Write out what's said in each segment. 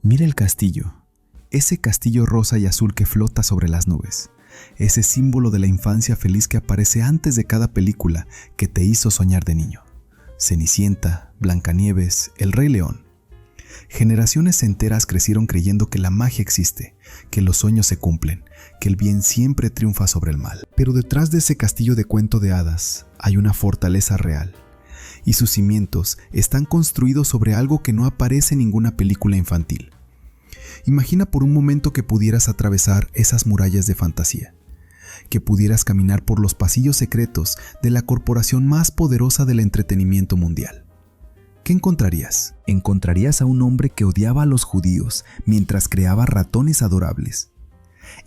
Mira el castillo, ese castillo rosa y azul que flota sobre las nubes, ese símbolo de la infancia feliz que aparece antes de cada película que te hizo soñar de niño. Cenicienta, Blancanieves, El Rey León. Generaciones enteras crecieron creyendo que la magia existe, que los sueños se cumplen, que el bien siempre triunfa sobre el mal. Pero detrás de ese castillo de cuento de hadas hay una fortaleza real, y sus cimientos están construidos sobre algo que no aparece en ninguna película infantil. Imagina por un momento que pudieras atravesar esas murallas de fantasía, que pudieras caminar por los pasillos secretos de la corporación más poderosa del entretenimiento mundial. ¿Qué encontrarías? Encontrarías a un hombre que odiaba a los judíos mientras creaba ratones adorables.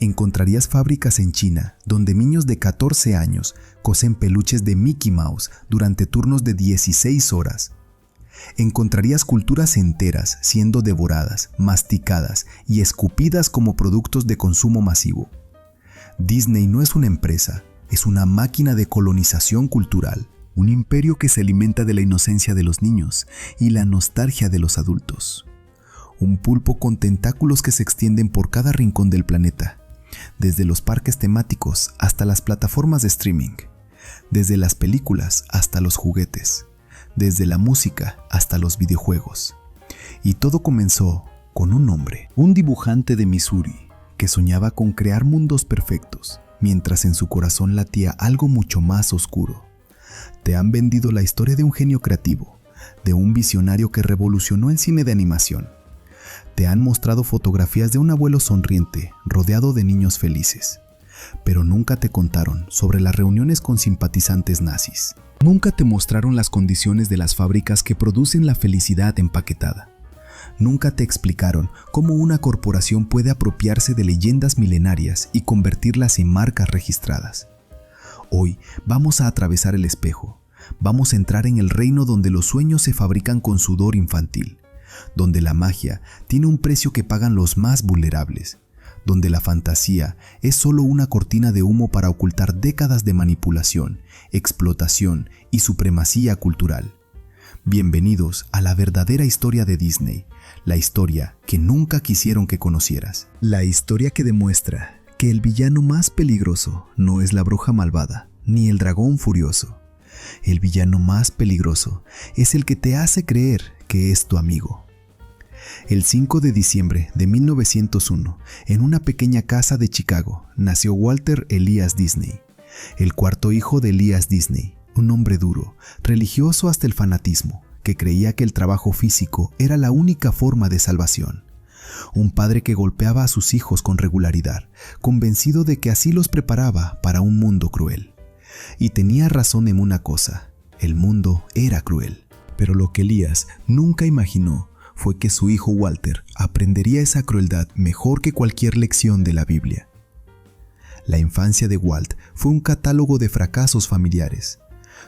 Encontrarías fábricas en China donde niños de 14 años cosen peluches de Mickey Mouse durante turnos de 16 horas. Encontrarías culturas enteras siendo devoradas, masticadas y escupidas como productos de consumo masivo. Disney no es una empresa, es una máquina de colonización cultural, un imperio que se alimenta de la inocencia de los niños y la nostalgia de los adultos. Un pulpo con tentáculos que se extienden por cada rincón del planeta, desde los parques temáticos hasta las plataformas de streaming, desde las películas hasta los juguetes, desde la música hasta los videojuegos. Y todo comenzó con un hombre, un dibujante de Missouri, que soñaba con crear mundos perfectos, mientras en su corazón latía algo mucho más oscuro. Te han vendido la historia de un genio creativo, de un visionario que revolucionó el cine de animación. Te han mostrado fotografías de un abuelo sonriente, rodeado de niños felices. Pero nunca te contaron sobre las reuniones con simpatizantes nazis. Nunca te mostraron las condiciones de las fábricas que producen la felicidad empaquetada. Nunca te explicaron cómo una corporación puede apropiarse de leyendas milenarias y convertirlas en marcas registradas. Hoy vamos a atravesar el espejo. Vamos a entrar en el reino donde los sueños se fabrican con sudor infantil, donde la magia tiene un precio que pagan los más vulnerables, donde la fantasía es solo una cortina de humo para ocultar décadas de manipulación, explotación y supremacía cultural. Bienvenidos a la verdadera historia de Disney, la historia que nunca quisieron que conocieras. La historia que demuestra que el villano más peligroso no es la bruja malvada, ni el dragón furioso. El villano más peligroso es el que te hace creer que es tu amigo. El 5 de diciembre de 1901, en una pequeña casa de Chicago, nació Walter Elias Disney, el cuarto hijo de Elias Disney, un hombre duro, religioso hasta el fanatismo, que creía que el trabajo físico era la única forma de salvación. Un padre que golpeaba a sus hijos con regularidad, convencido de que así los preparaba para un mundo cruel. Y tenía razón en una cosa: el mundo era cruel. Pero lo que Elías nunca imaginó fue que su hijo Walter aprendería esa crueldad mejor que cualquier lección de la Biblia. La infancia de Walt fue un catálogo de fracasos familiares.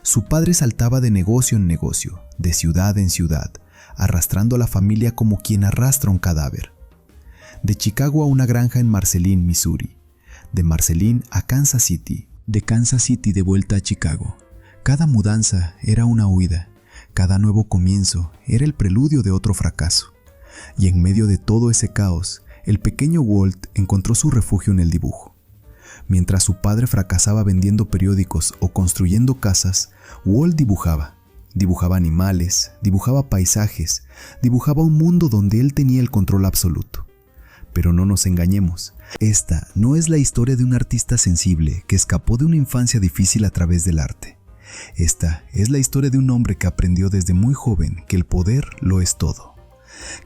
Su padre saltaba de negocio en negocio, de ciudad en ciudad, arrastrando a la familia como quien arrastra un cadáver. De Chicago a una granja en Marceline, Missouri. De Marceline a Kansas City. De Kansas City de vuelta a Chicago. Cada mudanza era una huida. Cada nuevo comienzo era el preludio de otro fracaso. Y en medio de todo ese caos, el pequeño Walt encontró su refugio en el dibujo. Mientras su padre fracasaba vendiendo periódicos o construyendo casas, Walt dibujaba. Dibujaba animales, dibujaba paisajes, dibujaba un mundo donde él tenía el control absoluto. Pero no nos engañemos, esta no es la historia de un artista sensible que escapó de una infancia difícil a través del arte. Esta es la historia de un hombre que aprendió desde muy joven que el poder lo es todo,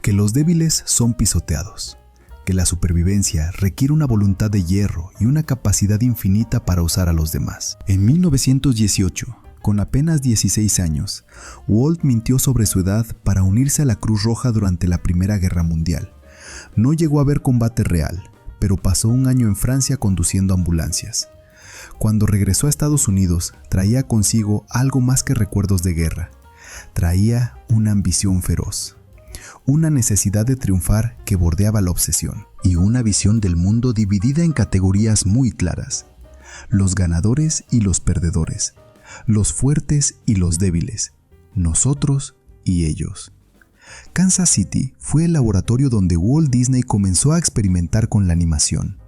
que los débiles son pisoteados, que la supervivencia requiere una voluntad de hierro y una capacidad infinita para usar a los demás. En 1918, con apenas 16 años, Walt mintió sobre su edad para unirse a la Cruz Roja durante la Primera Guerra Mundial. No llegó a ver combate real, pero pasó un año en Francia conduciendo ambulancias. Cuando regresó a Estados Unidos, traía consigo algo más que recuerdos de guerra. Traía una ambición feroz, una necesidad de triunfar que bordeaba la obsesión, y una visión del mundo dividida en categorías muy claras: los ganadores y los perdedores, los fuertes y los débiles, nosotros y ellos. Kansas City fue el laboratorio donde Walt Disney comenzó a experimentar con la animación.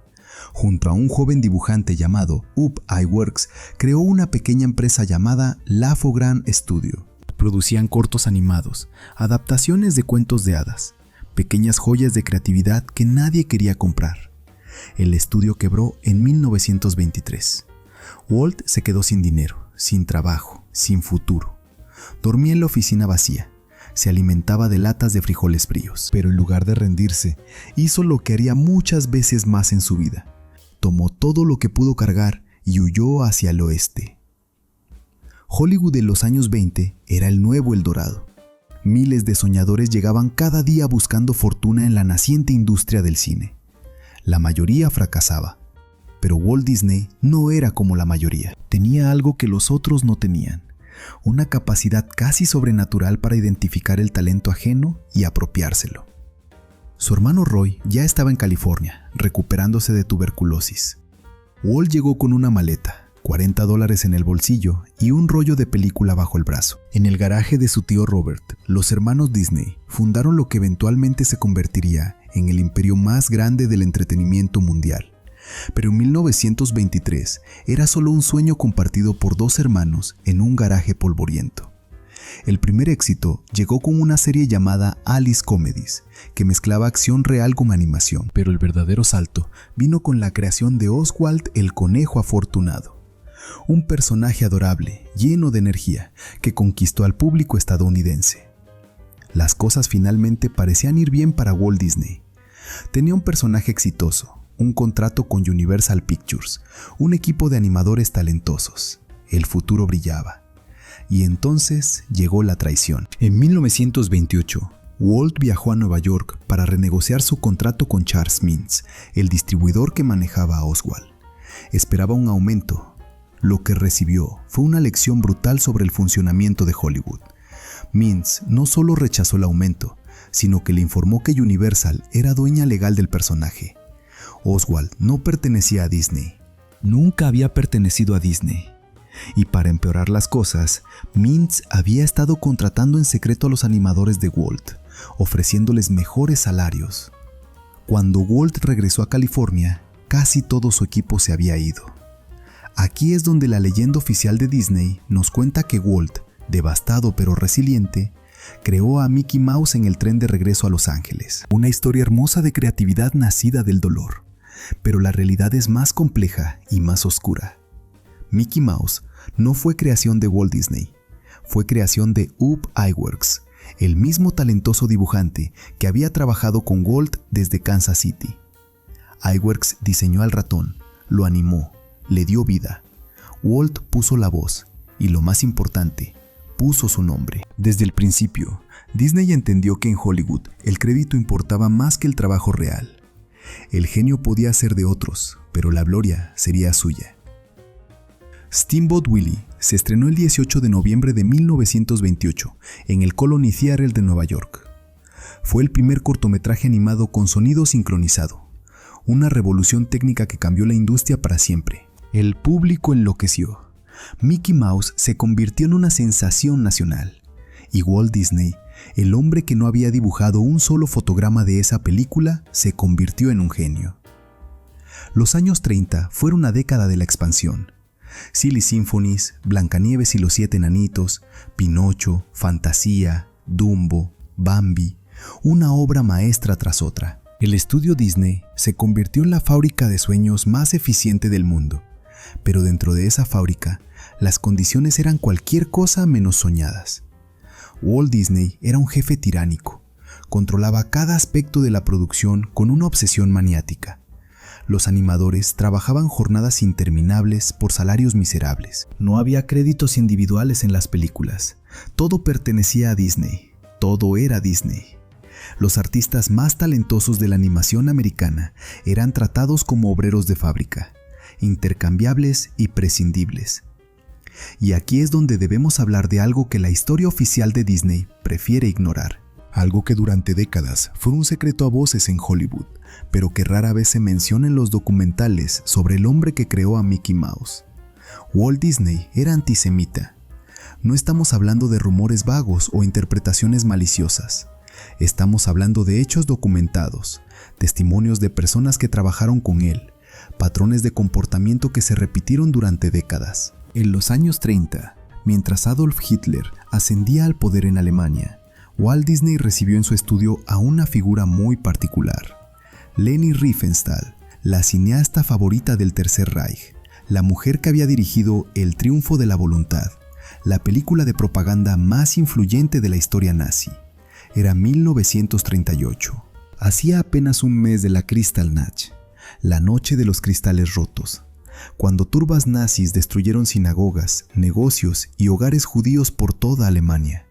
Junto a un joven dibujante llamado Ub Iwerks, creó una pequeña empresa llamada Laugh-O-Gram Studio. Producían cortos animados, adaptaciones de cuentos de hadas, pequeñas joyas de creatividad que nadie quería comprar. El estudio quebró en 1923. Walt se quedó sin dinero, sin trabajo, sin futuro. Dormía en la oficina vacía. Se alimentaba de latas de frijoles fríos. Pero en lugar de rendirse, hizo lo que haría muchas veces más en su vida. Tomó todo lo que pudo cargar y huyó hacia el oeste. Hollywood de los años 20 era el nuevo Eldorado. Miles de soñadores llegaban cada día buscando fortuna en la naciente industria del cine. La mayoría fracasaba, pero Walt Disney no era como la mayoría. Tenía algo que los otros no tenían, una capacidad casi sobrenatural para identificar el talento ajeno y apropiárselo. Su hermano Roy ya estaba en California, recuperándose de tuberculosis. Walt llegó con una maleta, $40 en el bolsillo y un rollo de película bajo el brazo. En el garaje de su tío Robert, los hermanos Disney fundaron lo que eventualmente se convertiría en el imperio más grande del entretenimiento mundial. Pero en 1923 era solo un sueño compartido por dos hermanos en un garaje polvoriento. El primer éxito llegó con una serie llamada Alice Comedies, que mezclaba acción real con animación. Pero el verdadero salto vino con la creación de Oswald el Conejo Afortunado. Un personaje adorable, lleno de energía, que conquistó al público estadounidense. Las cosas finalmente parecían ir bien para Walt Disney. Tenía un personaje exitoso, un contrato con Universal Pictures, un equipo de animadores talentosos. El futuro brillaba. Y entonces llegó la traición. En 1928, Walt viajó a Nueva York para renegociar su contrato con Charles Mintz, el distribuidor que manejaba a Oswald. Esperaba un aumento. Lo que recibió fue una lección brutal sobre el funcionamiento de Hollywood. Mintz no solo rechazó el aumento, sino que le informó que Universal era dueña legal del personaje. Oswald no pertenecía a Disney. Nunca había pertenecido a Disney. Y para empeorar las cosas, Mintz había estado contratando en secreto a los animadores de Walt, ofreciéndoles mejores salarios. Cuando Walt regresó a California, casi todo su equipo se había ido. Aquí es donde la leyenda oficial de Disney nos cuenta que Walt, devastado pero resiliente, creó a Mickey Mouse en el tren de regreso a Los Ángeles. Una historia hermosa de creatividad nacida del dolor, pero la realidad es más compleja y más oscura. Mickey Mouse no fue creación de Walt Disney, fue creación de Ub Iwerks, el mismo talentoso dibujante que había trabajado con Walt desde Kansas City. Iwerks diseñó al ratón, lo animó, le dio vida. Walt puso la voz y, lo más importante, puso su nombre. Desde el principio, Disney entendió que en Hollywood el crédito importaba más que el trabajo real. El genio podía ser de otros, pero la gloria sería suya. Steamboat Willie se estrenó el 18 de noviembre de 1928 en el Colony Theatre de Nueva York. Fue el primer cortometraje animado con sonido sincronizado, una revolución técnica que cambió la industria para siempre. El público enloqueció. Mickey Mouse se convirtió en una sensación nacional. Y Walt Disney, el hombre que no había dibujado un solo fotograma de esa película, se convirtió en un genio. Los años 30 fueron una década de la expansión. Silly Symphonies, Blancanieves y los 7 enanitos, Pinocho, Fantasía, Dumbo, Bambi, una obra maestra tras otra. El estudio Disney se convirtió en la fábrica de sueños más eficiente del mundo, pero dentro de esa fábrica, las condiciones eran cualquier cosa menos soñadas. Walt Disney era un jefe tiránico, controlaba cada aspecto de la producción con una obsesión maniática. Los animadores trabajaban jornadas interminables por salarios miserables. No había créditos individuales en las películas. Todo pertenecía a Disney. Todo era Disney. Los artistas más talentosos de la animación americana eran tratados como obreros de fábrica, intercambiables y prescindibles. Y aquí es donde debemos hablar de algo que la historia oficial de Disney prefiere ignorar. Algo que durante décadas fue un secreto a voces en Hollywood, pero que rara vez se menciona en los documentales sobre el hombre que creó a Mickey Mouse. Walt Disney era antisemita. No estamos hablando de rumores vagos o interpretaciones maliciosas. Estamos hablando de hechos documentados, testimonios de personas que trabajaron con él, patrones de comportamiento que se repitieron durante décadas. En los años 30, mientras Adolf Hitler ascendía al poder en Alemania, Walt Disney recibió en su estudio a una figura muy particular, Leni Riefenstahl, la cineasta favorita del Tercer Reich, la mujer que había dirigido El triunfo de la voluntad, la película de propaganda más influyente de la historia nazi. Era 1938. Hacía apenas un mes de la Kristallnacht, la noche de los cristales rotos, cuando turbas nazis destruyeron sinagogas, negocios y hogares judíos por toda Alemania.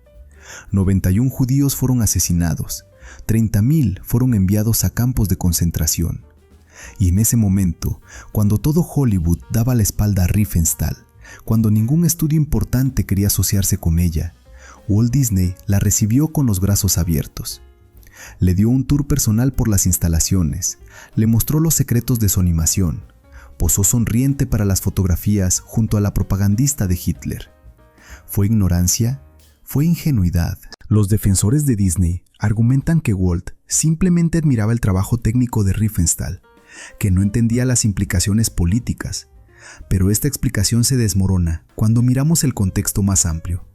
91 judíos fueron asesinados, 30.000 fueron enviados a campos de concentración. Y en ese momento, cuando todo Hollywood daba la espalda a Riefenstahl, cuando ningún estudio importante quería asociarse con ella, Walt Disney la recibió con los brazos abiertos. Le dio un tour personal por las instalaciones, le mostró los secretos de su animación, posó sonriente para las fotografías junto a la propagandista de Hitler. ¿Fue ignorancia? ¿Fue ingenuidad? Los defensores de Disney argumentan que Walt simplemente admiraba el trabajo técnico de Riefenstahl, que no entendía las implicaciones políticas, pero esta explicación se desmorona cuando miramos el contexto más amplio.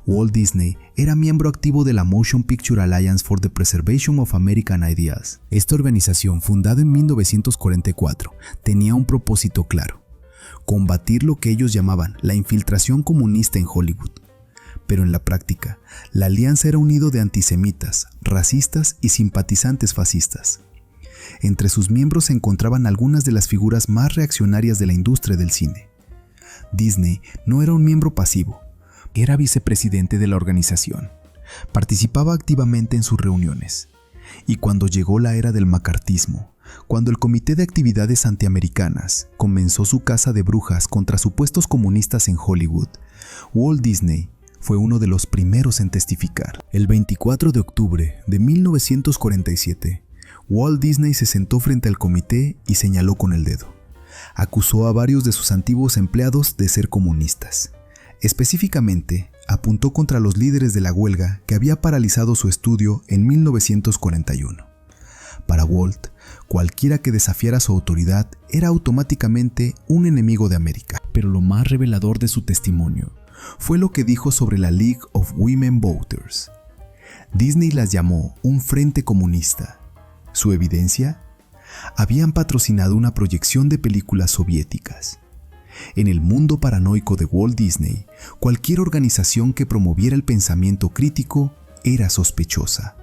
Walt Disney era miembro activo de la Motion Picture Alliance for the Preservation of American Ideas. Esta organización, fundada en 1944, tenía un propósito claro: combatir lo que ellos llamaban la infiltración comunista en Hollywood. Pero en la práctica, la alianza era un nido de antisemitas, racistas y simpatizantes fascistas. Entre sus miembros se encontraban algunas de las figuras más reaccionarias de la industria del cine. Disney no era un miembro pasivo, era vicepresidente de la organización. Participaba activamente en sus reuniones. Y cuando llegó la era del macartismo, cuando el Comité de Actividades Antiamericanas comenzó su caza de brujas contra supuestos comunistas en Hollywood, Walt Disney fue uno de los primeros en testificar. El 24 de octubre de 1947, Walt Disney se sentó frente al comité y señaló con el dedo. Acusó a varios de sus antiguos empleados de ser comunistas. Específicamente, apuntó contra los líderes de la huelga que había paralizado su estudio en 1941. Para Walt, cualquiera que desafiara su autoridad era automáticamente un enemigo de América. Pero lo más revelador de su testimonio fue lo que dijo sobre la League of Women Voters. Disney las llamó un frente comunista. ¿Su evidencia? Habían patrocinado una proyección de películas soviéticas. En el mundo paranoico de Walt Disney, cualquier organización que promoviera el pensamiento crítico era sospechosa.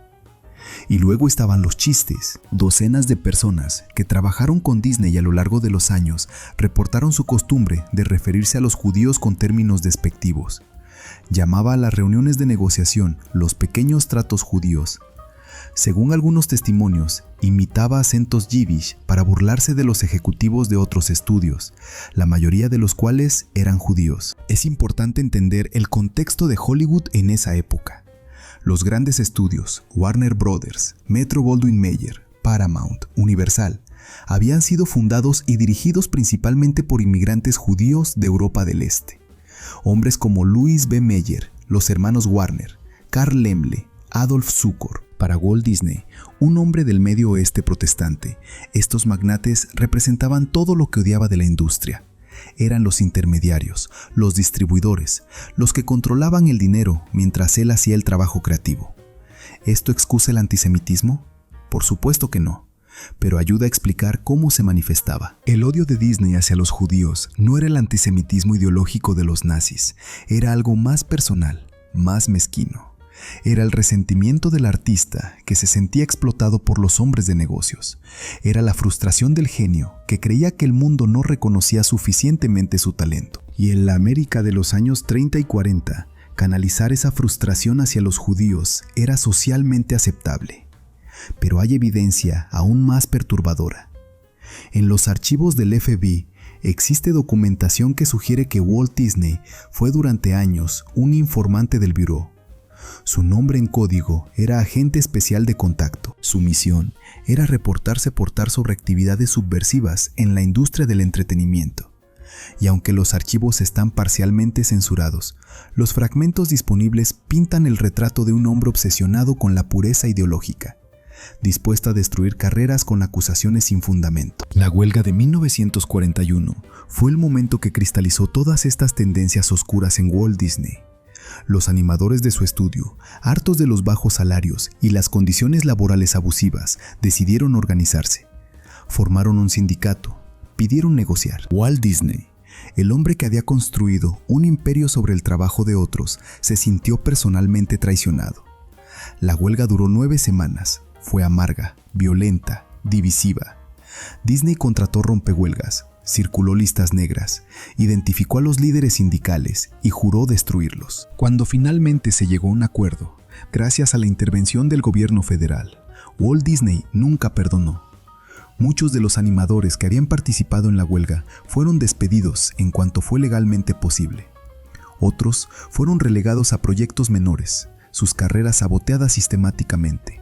Y luego estaban los chistes. Docenas de personas que trabajaron con Disney a lo largo de los años reportaron su costumbre de referirse a los judíos con términos despectivos. Llamaba a las reuniones de negociación los pequeños tratos judíos. Según algunos testimonios, imitaba acentos yiddish para burlarse de los ejecutivos de otros estudios, la mayoría de los cuales eran judíos. Es importante entender el contexto de Hollywood en esa época. Los grandes estudios, Warner Brothers, Metro-Goldwyn-Mayer, Paramount, Universal, habían sido fundados y dirigidos principalmente por inmigrantes judíos de Europa del Este. Hombres como Louis B. Mayer, los hermanos Warner, Carl Laemmle, Adolf Zukor. Para Walt Disney, un hombre del Medio Oeste protestante, estos magnates representaban todo lo que odiaba de la industria. Eran los intermediarios, los distribuidores, los que controlaban el dinero mientras él hacía el trabajo creativo. ¿Esto excusa el antisemitismo? Por supuesto que no, pero ayuda a explicar cómo se manifestaba. El odio de Disney hacia los judíos no era el antisemitismo ideológico de los nazis, era algo más personal, más mezquino. Era el resentimiento del artista que se sentía explotado por los hombres de negocios. Era la frustración del genio que creía que el mundo no reconocía suficientemente su talento. Y en la América de los años 30 y 40, canalizar esa frustración hacia los judíos era socialmente aceptable. Pero hay evidencia aún más perturbadora. En los archivos del FBI existe documentación que sugiere que Walt Disney fue durante años un informante del Bureau. Su nombre en código era agente especial de contacto. Su misión era reportar sobre actividades subversivas en la industria del entretenimiento. y aunque los archivos están parcialmente censurados, los fragmentos disponibles pintan el retrato de un hombre obsesionado con la pureza ideológica, dispuesto a destruir carreras con acusaciones sin fundamento. La huelga de 1941 fue el momento que cristalizó todas estas tendencias oscuras en Walt Disney. Los animadores de su estudio, hartos de los bajos salarios y las condiciones laborales abusivas, decidieron organizarse. Formaron un sindicato, pidieron negociar. Walt Disney, el hombre que había construido un imperio sobre el trabajo de otros, se sintió personalmente traicionado. La huelga duró 9 semanas. Fue amarga, violenta, divisiva. Disney contrató rompehuelgas, circuló listas negras, identificó a los líderes sindicales y juró destruirlos. Cuando finalmente se llegó a un acuerdo, gracias a la intervención del gobierno federal, Walt Disney nunca perdonó. Muchos de los animadores que habían participado en la huelga fueron despedidos en cuanto fue legalmente posible. Otros fueron relegados a proyectos menores, sus carreras saboteadas sistemáticamente.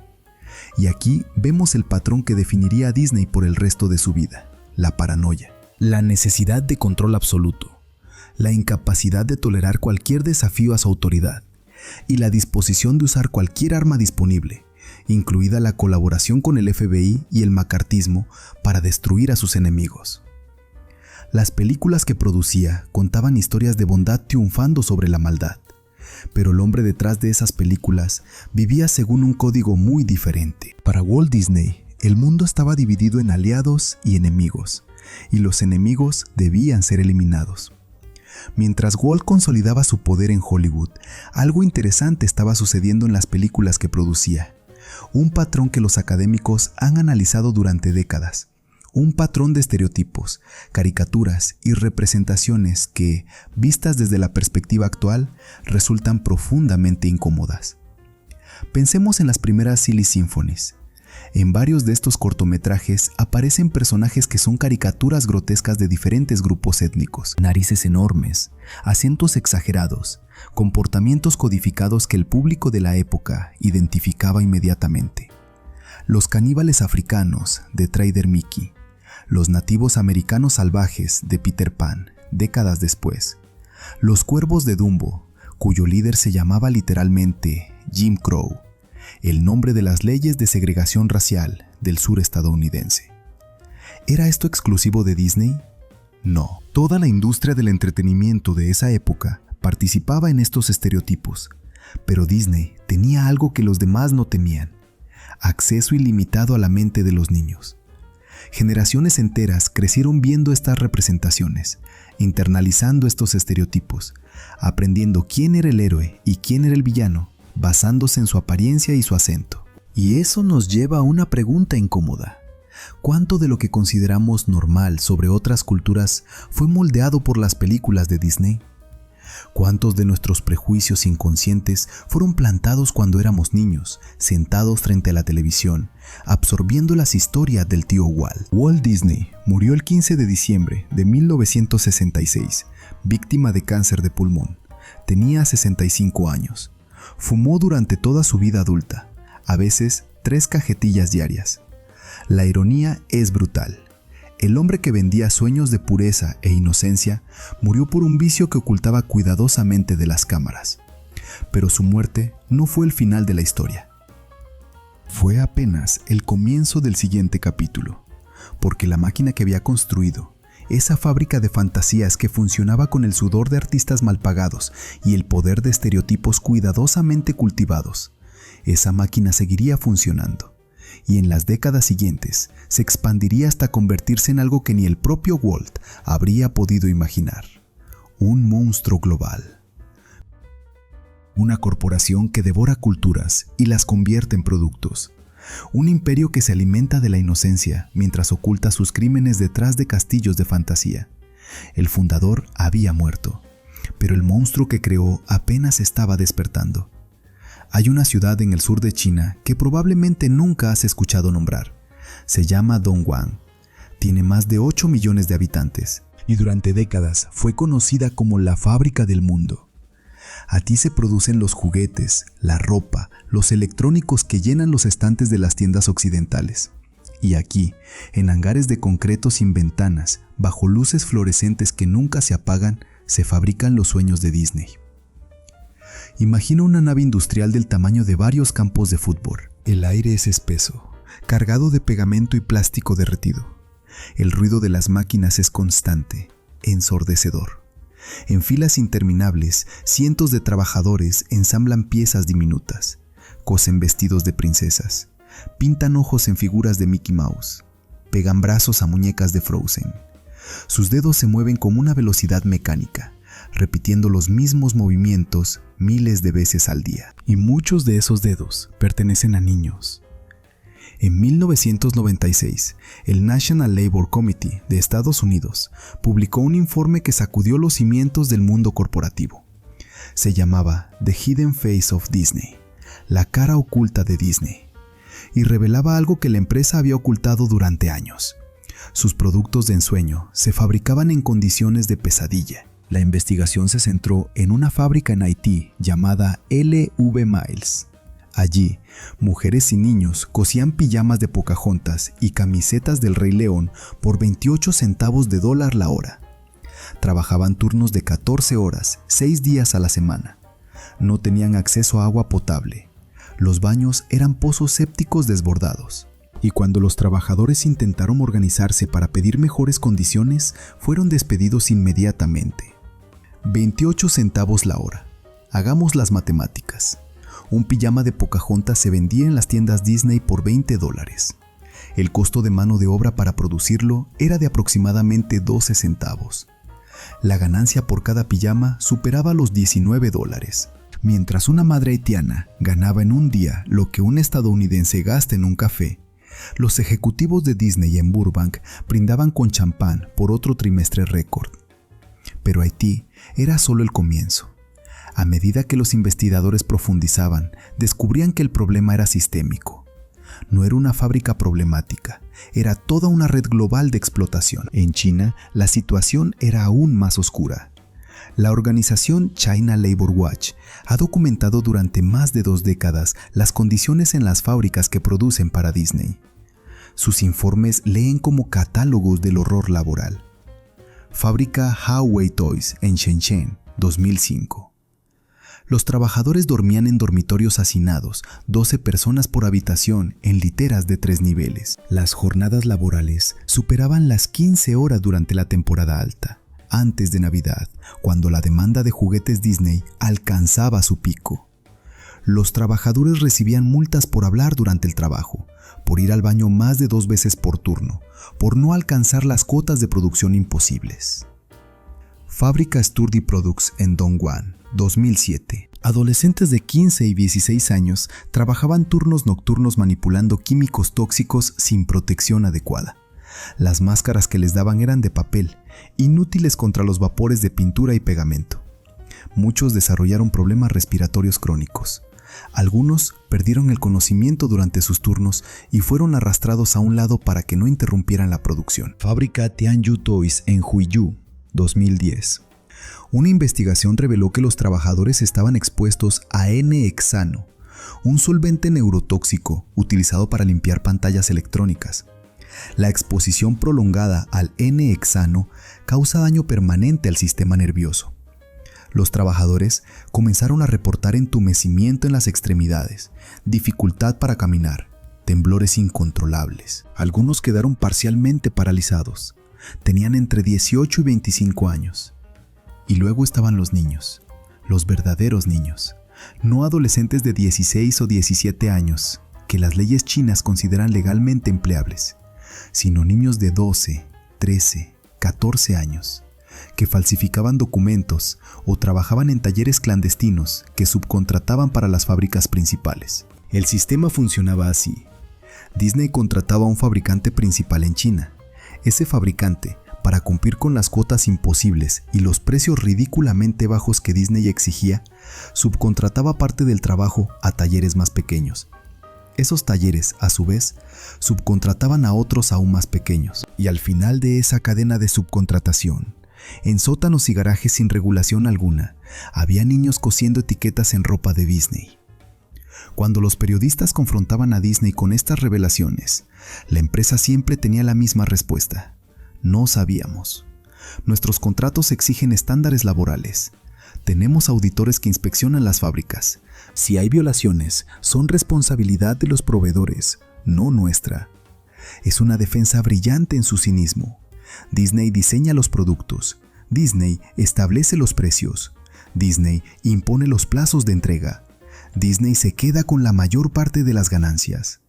Y aquí vemos el patrón que definiría a Disney por el resto de su vida: la paranoia, la necesidad de control absoluto, la incapacidad de tolerar cualquier desafío a su autoridad y la disposición de usar cualquier arma disponible, incluida la colaboración con el FBI y el macartismo, para destruir a sus enemigos. Las películas que producía contaban historias de bondad triunfando sobre la maldad, pero el hombre detrás de esas películas vivía según un código muy diferente. Para Walt Disney, el mundo estaba dividido en aliados y enemigos, y los enemigos debían ser eliminados. Mientras Walt consolidaba su poder en Hollywood, algo interesante estaba sucediendo en las películas que producía. Un patrón que los académicos han analizado durante décadas. Un patrón de estereotipos, caricaturas y representaciones que, vistas desde la perspectiva actual, resultan profundamente incómodas. Pensemos en las primeras Silly Symphonies. En varios de estos cortometrajes aparecen personajes que son caricaturas grotescas de diferentes grupos étnicos. Narices enormes, acentos exagerados, comportamientos codificados que el público de la época identificaba inmediatamente. Los caníbales africanos de Trader Mickey, los nativos americanos salvajes de Peter Pan, décadas después, los cuervos de Dumbo, cuyo líder se llamaba literalmente Jim Crow, el nombre de las leyes de segregación racial del sur estadounidense. ¿Era esto exclusivo de Disney? No. Toda la industria del entretenimiento de esa época participaba en estos estereotipos, pero Disney tenía algo que los demás no tenían: acceso ilimitado a la mente de los niños. Generaciones enteras crecieron viendo estas representaciones, internalizando estos estereotipos, aprendiendo quién era el héroe y quién era el villano, basándose en su apariencia y su acento. Y eso nos lleva a una pregunta incómoda: ¿cuánto de lo que consideramos normal sobre otras culturas fue moldeado por las películas de Disney? ¿Cuántos de nuestros prejuicios inconscientes fueron plantados cuando éramos niños, sentados frente a la televisión, absorbiendo las historias del tío Walt? Walt Disney murió el 15 de diciembre de 1966, víctima de cáncer de pulmón. Tenía 65 años. Fumó durante toda su vida adulta, a veces 3 cajetillas diarias. La ironía es brutal. El hombre que vendía sueños de pureza e inocencia murió por un vicio que ocultaba cuidadosamente de las cámaras. Pero su muerte no fue el final de la historia. Fue apenas el comienzo del siguiente capítulo, porque la máquina que había construido, esa fábrica de fantasías que funcionaba con el sudor de artistas mal pagados y el poder de estereotipos cuidadosamente cultivados, esa máquina seguiría funcionando. Y en las décadas siguientes se expandiría hasta convertirse en algo que ni el propio Walt habría podido imaginar: un monstruo global. Una corporación que devora culturas y las convierte en productos. Un imperio que se alimenta de la inocencia mientras oculta sus crímenes detrás de castillos de fantasía. El fundador había muerto, pero el monstruo que creó apenas estaba despertando. Hay una ciudad en el sur de China que probablemente nunca has escuchado nombrar. Se llama Dongguan. Tiene más de 8 millones de habitantes y durante décadas fue conocida como la fábrica del mundo. Aquí se producen los juguetes, la ropa, los electrónicos que llenan los estantes de las tiendas occidentales. Y aquí, en hangares de concreto sin ventanas, bajo luces fluorescentes que nunca se apagan, se fabrican los sueños de Disney. Imagina una nave industrial del tamaño de varios campos de fútbol. El aire es espeso, cargado de pegamento y plástico derretido. El ruido de las máquinas es constante, ensordecedor. En filas interminables, cientos de trabajadores ensamblan piezas diminutas, cosen vestidos de princesas, pintan ojos en figuras de Mickey Mouse, pegan brazos a muñecas de Frozen. Sus dedos se mueven con una velocidad mecánica, repitiendo los mismos movimientos miles de veces al día. Y muchos de esos dedos pertenecen a niños. En 1996, el National Labor Committee de Estados Unidos publicó un informe que sacudió los cimientos del mundo corporativo. Se llamaba The Hidden Face of Disney, la cara oculta de Disney, y revelaba algo que la empresa había ocultado durante años. Sus productos de ensueño se fabricaban en condiciones de pesadilla. La investigación se centró en una fábrica en Haití llamada LV Miles. Allí, mujeres y niños cosían pijamas de Pocahontas y camisetas del Rey León por 28 centavos de dólar la hora. Trabajaban turnos de 14 horas, 6 días a la semana. No tenían acceso a agua potable. Los baños eran pozos sépticos desbordados. Y cuando los trabajadores intentaron organizarse para pedir mejores condiciones, fueron despedidos inmediatamente. 28 centavos la hora. Hagamos las matemáticas. Un pijama de Pocahontas se vendía en las tiendas Disney por $20. El costo de mano de obra para producirlo era de aproximadamente 12 centavos. La ganancia por cada pijama superaba los $19. Mientras una madre haitiana ganaba en un día lo que un estadounidense gasta en un café, los ejecutivos de Disney en Burbank brindaban con champán por otro trimestre récord. Pero Haití era solo el comienzo. A medida que los investigadores profundizaban, descubrían que el problema era sistémico. No era una fábrica problemática, era toda una red global de explotación. En China, la situación era aún más oscura. La organización China Labor Watch ha documentado durante más de 2 décadas las condiciones en las fábricas que producen para Disney. Sus informes leen como catálogos del horror laboral. Fábrica Huawei Toys en Shenzhen, 2005. Los trabajadores dormían en dormitorios hacinados, 12 personas por habitación en literas de 3 niveles. Las jornadas laborales superaban las 15 horas durante la temporada alta, antes de Navidad, cuando la demanda de juguetes Disney alcanzaba su pico. Los trabajadores recibían multas por hablar durante el trabajo, por ir al baño más de 2 veces por turno, por no alcanzar las cuotas de producción imposibles. Fábrica Sturdy Products en Dongguan, 2007. Adolescentes de 15 y 16 años trabajaban turnos nocturnos manipulando químicos tóxicos sin protección adecuada. Las máscaras que les daban eran de papel, inútiles contra los vapores de pintura y pegamento. Muchos desarrollaron problemas respiratorios crónicos. Algunos perdieron el conocimiento durante sus turnos y fueron arrastrados a un lado para que no interrumpieran la producción. Fábrica Tianyu Toys en Huiyu, 2010. Una investigación reveló que los trabajadores estaban expuestos a N-hexano, un solvente neurotóxico utilizado para limpiar pantallas electrónicas. La exposición prolongada al N-hexano causa daño permanente al sistema nervioso. Los trabajadores comenzaron a reportar entumecimiento en las extremidades, dificultad para caminar, temblores incontrolables. Algunos quedaron parcialmente paralizados. Tenían entre 18 y 25 años. Y luego estaban los niños, los verdaderos niños, no adolescentes de 16 o 17 años, que las leyes chinas consideran legalmente empleables, sino niños de 12, 13, 14 años, que falsificaban documentos o trabajaban en talleres clandestinos que subcontrataban para las fábricas principales. El sistema funcionaba así. Disney contrataba a un fabricante principal en China. Ese fabricante, para cumplir con las cuotas imposibles y los precios ridículamente bajos que Disney exigía, subcontrataba parte del trabajo a talleres más pequeños. Esos talleres, a su vez, subcontrataban a otros aún más pequeños. Y al final de esa cadena de subcontratación, en sótanos y garajes sin regulación alguna, había niños cosiendo etiquetas en ropa de Disney. Cuando los periodistas confrontaban a Disney con estas revelaciones, la empresa siempre tenía la misma respuesta: no sabíamos. Nuestros contratos exigen estándares laborales. Tenemos auditores que inspeccionan las fábricas. Si hay violaciones, son responsabilidad de los proveedores, no nuestra. Es una defensa brillante en su cinismo. Disney diseña los productos. Disney establece los precios. Disney impone los plazos de entrega. Disney se queda con la mayor parte de las ganancias.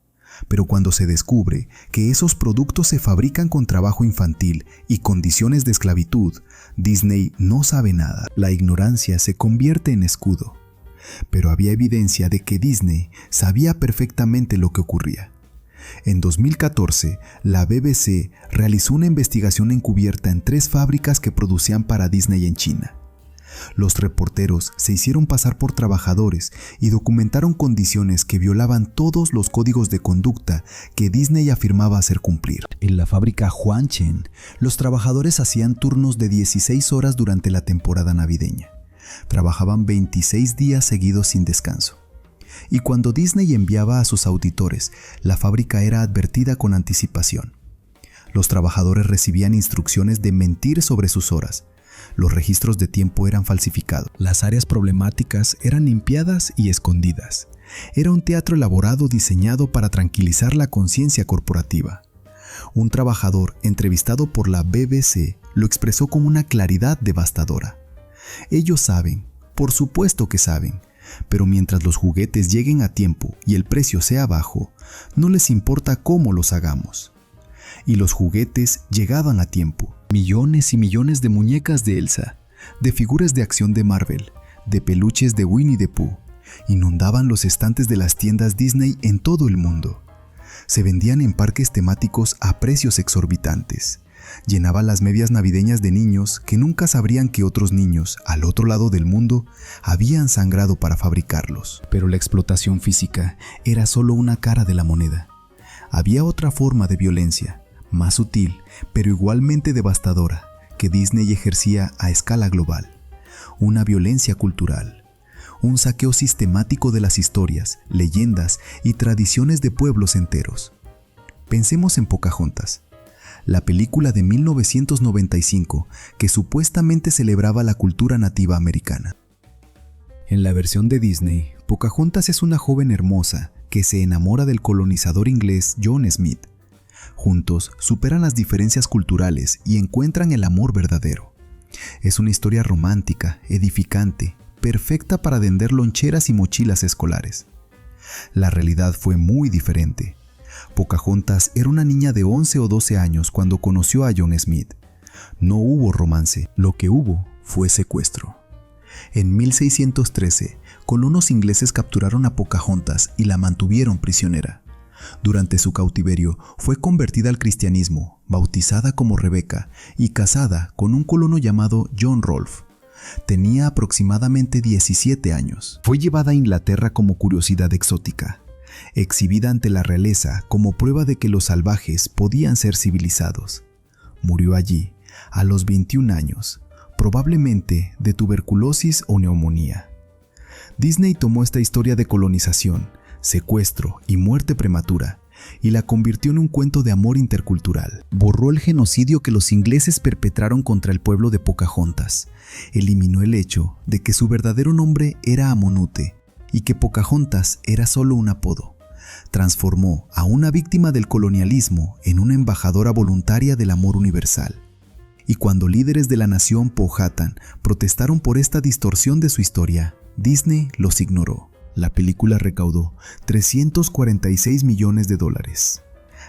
Pero cuando se descubre que esos productos se fabrican con trabajo infantil y condiciones de esclavitud, Disney no sabe nada. La ignorancia se convierte en escudo. Pero había evidencia de que Disney sabía perfectamente lo que ocurría. En 2014, la BBC realizó una investigación encubierta en 3 fábricas que producían para Disney en China. Los reporteros se hicieron pasar por trabajadores y documentaron condiciones que violaban todos los códigos de conducta que Disney afirmaba hacer cumplir. En la fábrica Huanchen, los trabajadores hacían turnos de 16 horas durante la temporada navideña. Trabajaban 26 días seguidos sin descanso. Y cuando Disney enviaba a sus auditores, la fábrica era advertida con anticipación. Los trabajadores recibían instrucciones de mentir sobre sus horas. Los registros de tiempo eran falsificados. Las áreas problemáticas eran limpiadas y escondidas. Era un teatro elaborado diseñado para tranquilizar la conciencia corporativa. Un trabajador entrevistado por la BBC lo expresó con una claridad devastadora. Ellos saben, por supuesto que saben, pero mientras los juguetes lleguen a tiempo y el precio sea bajo, no les importa cómo los hagamos. Y los juguetes llegaban a tiempo. Millones y millones de muñecas de Elsa, de figuras de acción de Marvel, de peluches de Winnie the Pooh, inundaban los estantes de las tiendas Disney en todo el mundo. Se vendían en parques temáticos a precios exorbitantes. Llenaban las medias navideñas de niños que nunca sabrían que otros niños, al otro lado del mundo, habían sangrado para fabricarlos. Pero la explotación física era solo una cara de la moneda. Había otra forma de violencia, más sutil, pero igualmente devastadora, que Disney ejercía a escala global. Una violencia cultural. Un saqueo sistemático de las historias, leyendas y tradiciones de pueblos enteros. Pensemos en Pocahontas, la película de 1995 que supuestamente celebraba la cultura nativa americana. En la versión de Disney, Pocahontas es una joven hermosa que se enamora del colonizador inglés John Smith. Juntos superan las diferencias culturales y encuentran el amor verdadero. Es una historia romántica, edificante, perfecta para vender loncheras y mochilas escolares. La realidad fue muy diferente. Pocahontas era una niña de 11 o 12 años cuando conoció a John Smith. No hubo romance, lo que hubo fue secuestro. En 1613, colonos ingleses capturaron a Pocahontas y la mantuvieron prisionera. Durante su cautiverio fue convertida al cristianismo, bautizada como Rebeca y casada con un colono llamado John Rolfe. Tenía aproximadamente 17 años. Fue llevada a Inglaterra como curiosidad exótica, exhibida ante la realeza como prueba de que los salvajes podían ser civilizados. Murió allí, a los 21 años, probablemente de tuberculosis o neumonía. Disney tomó esta historia de colonización, secuestro y muerte prematura y la convirtió en un cuento de amor intercultural. Borró el genocidio que los ingleses perpetraron contra el pueblo de Pocahontas. Eliminó el hecho de que su verdadero nombre era Amonute y que Pocahontas era solo un apodo. Transformó a una víctima del colonialismo en una embajadora voluntaria del amor universal. Y cuando líderes de la nación Powhatan protestaron por esta distorsión de su historia, Disney los ignoró. La película recaudó $346 millones.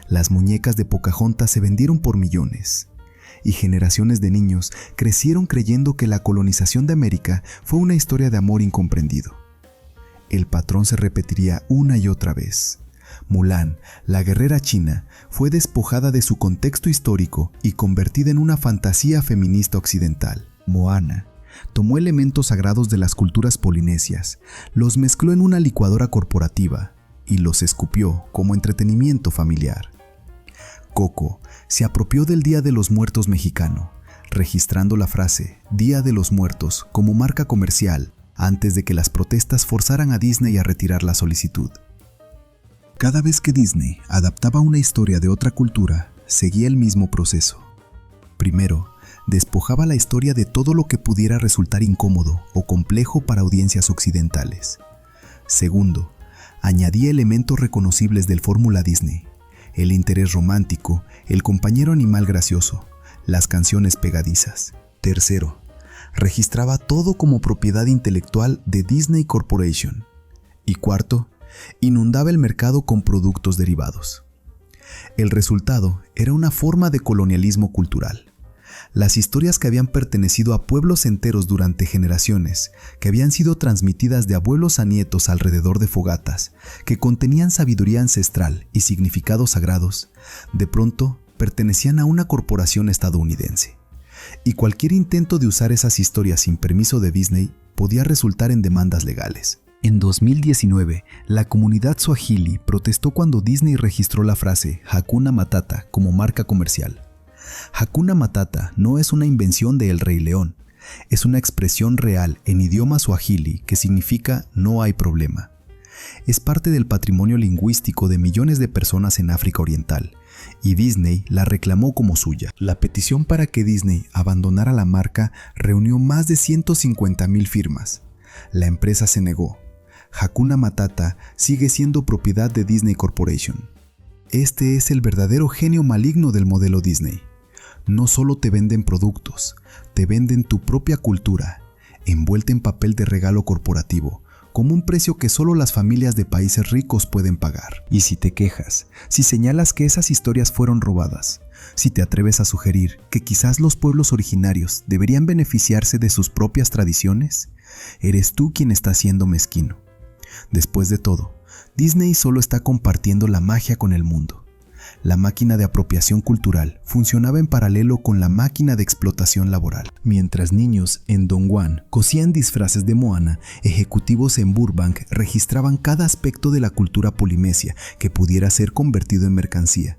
Las muñecas de Pocahontas se vendieron por millones. Y generaciones de niños crecieron creyendo que la colonización de América fue una historia de amor incomprendido. El patrón se repetiría una y otra vez. Mulan, la guerrera china, fue despojada de su contexto histórico y convertida en una fantasía feminista occidental. Moana tomó elementos sagrados de las culturas polinesias, los mezcló en una licuadora corporativa y los escupió como entretenimiento familiar. Coco se apropió del Día de los Muertos mexicano, registrando la frase Día de los Muertos como marca comercial antes de que las protestas forzaran a Disney a retirar la solicitud. Cada vez que Disney adaptaba una historia de otra cultura, seguía el mismo proceso. Primero, despojaba la historia de todo lo que pudiera resultar incómodo o complejo para audiencias occidentales. Segundo, añadía elementos reconocibles del fórmula Disney: el interés romántico, el compañero animal gracioso, las canciones pegadizas. Tercero, registraba todo como propiedad intelectual de Disney Corporation. Y cuarto, inundaba el mercado con productos derivados. El resultado era una forma de colonialismo cultural. Las historias que habían pertenecido a pueblos enteros durante generaciones, que habían sido transmitidas de abuelos a nietos alrededor de fogatas, que contenían sabiduría ancestral y significados sagrados, de pronto pertenecían a una corporación estadounidense. Y cualquier intento de usar esas historias sin permiso de Disney podía resultar en demandas legales. En 2019, la comunidad suajili protestó cuando Disney registró la frase Hakuna Matata como marca comercial. Hakuna Matata no es una invención de El Rey León, es una expresión real en idioma suajili que significa no hay problema. Es parte del patrimonio lingüístico de millones de personas en África Oriental, y Disney la reclamó como suya. La petición para que Disney abandonara la marca reunió más de 150,000 firmas. La empresa se negó. Hakuna Matata sigue siendo propiedad de Disney Corporation. Este es el verdadero genio maligno del modelo Disney. No solo te venden productos, te venden tu propia cultura, envuelta en papel de regalo corporativo, como un precio que solo las familias de países ricos pueden pagar. Y si te quejas, si señalas que esas historias fueron robadas, si te atreves a sugerir que quizás los pueblos originarios deberían beneficiarse de sus propias tradiciones, eres tú quien está siendo mezquino. Después de todo, Disney solo está compartiendo la magia con el mundo. La máquina de apropiación cultural funcionaba en paralelo con la máquina de explotación laboral. Mientras niños en Dongguan cosían disfraces de Moana, ejecutivos en Burbank registraban cada aspecto de la cultura polinesia que pudiera ser convertido en mercancía.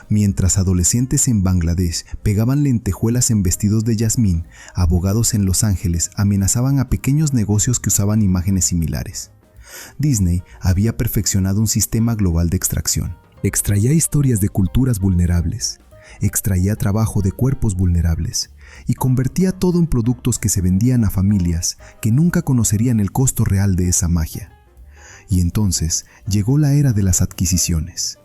Mientras adolescentes en Bangladesh pegaban lentejuelas en vestidos de jazmín, abogados en Los Ángeles amenazaban a pequeños negocios que usaban imágenes similares. Disney había perfeccionado un sistema global de extracción. Extraía historias de culturas vulnerables, extraía trabajo de cuerpos vulnerables y convertía todo en productos que se vendían a familias que nunca conocerían el costo real de esa magia. Y entonces llegó la era de las adquisiciones.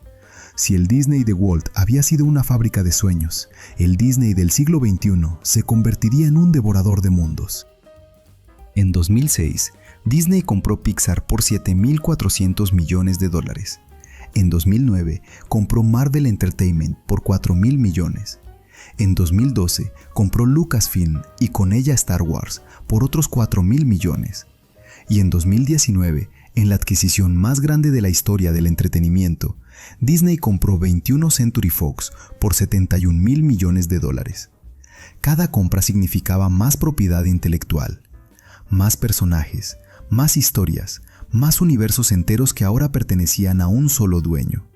Si el Disney de Walt había sido una fábrica de sueños, el Disney del siglo XXI se convertiría en un devorador de mundos. En 2006, Disney compró Pixar por $7,400 millones. En 2009, compró Marvel Entertainment por $4,000 millones. En 2012, compró Lucasfilm y con ella Star Wars por otros $4,000 millones. Y en 2019, en la adquisición más grande de la historia del entretenimiento, Disney compró 21st Century Fox por $71,000 millones. Cada compra significaba más propiedad intelectual, más personajes, más historias, más universos enteros que ahora pertenecían a un solo dueño.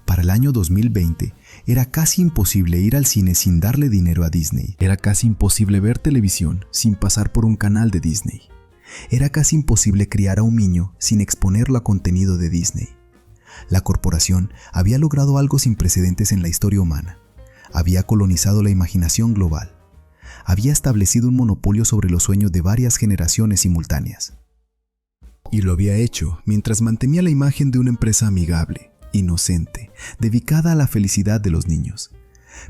Para el año 2020, era casi imposible ir al cine sin darle dinero a Disney. Era casi imposible ver televisión sin pasar por un canal de Disney. Era casi imposible criar a un niño sin exponerlo a contenido de Disney. La corporación había logrado algo sin precedentes en la historia humana. Había colonizado la imaginación global. Había establecido un monopolio sobre los sueños de varias generaciones simultáneas. Y lo había hecho mientras mantenía la imagen de una empresa amigable, inocente, dedicada a la felicidad de los niños.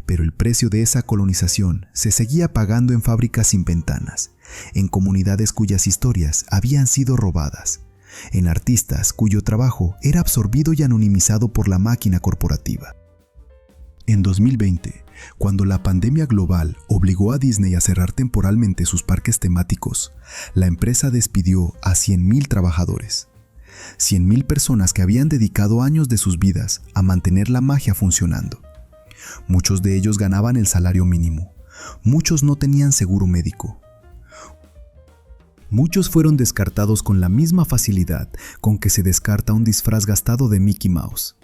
Pero el precio de esa colonización se seguía pagando en fábricas sin ventanas, en comunidades cuyas historias habían sido robadas, en artistas cuyo trabajo era absorbido y anonimizado por la máquina corporativa. En 2020, cuando la pandemia global obligó a Disney a cerrar temporalmente sus parques temáticos, la empresa despidió a 100,000 trabajadores. 100,000 personas que habían dedicado años de sus vidas a mantener la magia funcionando. Muchos de ellos ganaban el salario mínimo. Muchos no tenían seguro médico. Muchos fueron descartados con la misma facilidad con que se descarta un disfraz gastado de Mickey Mouse.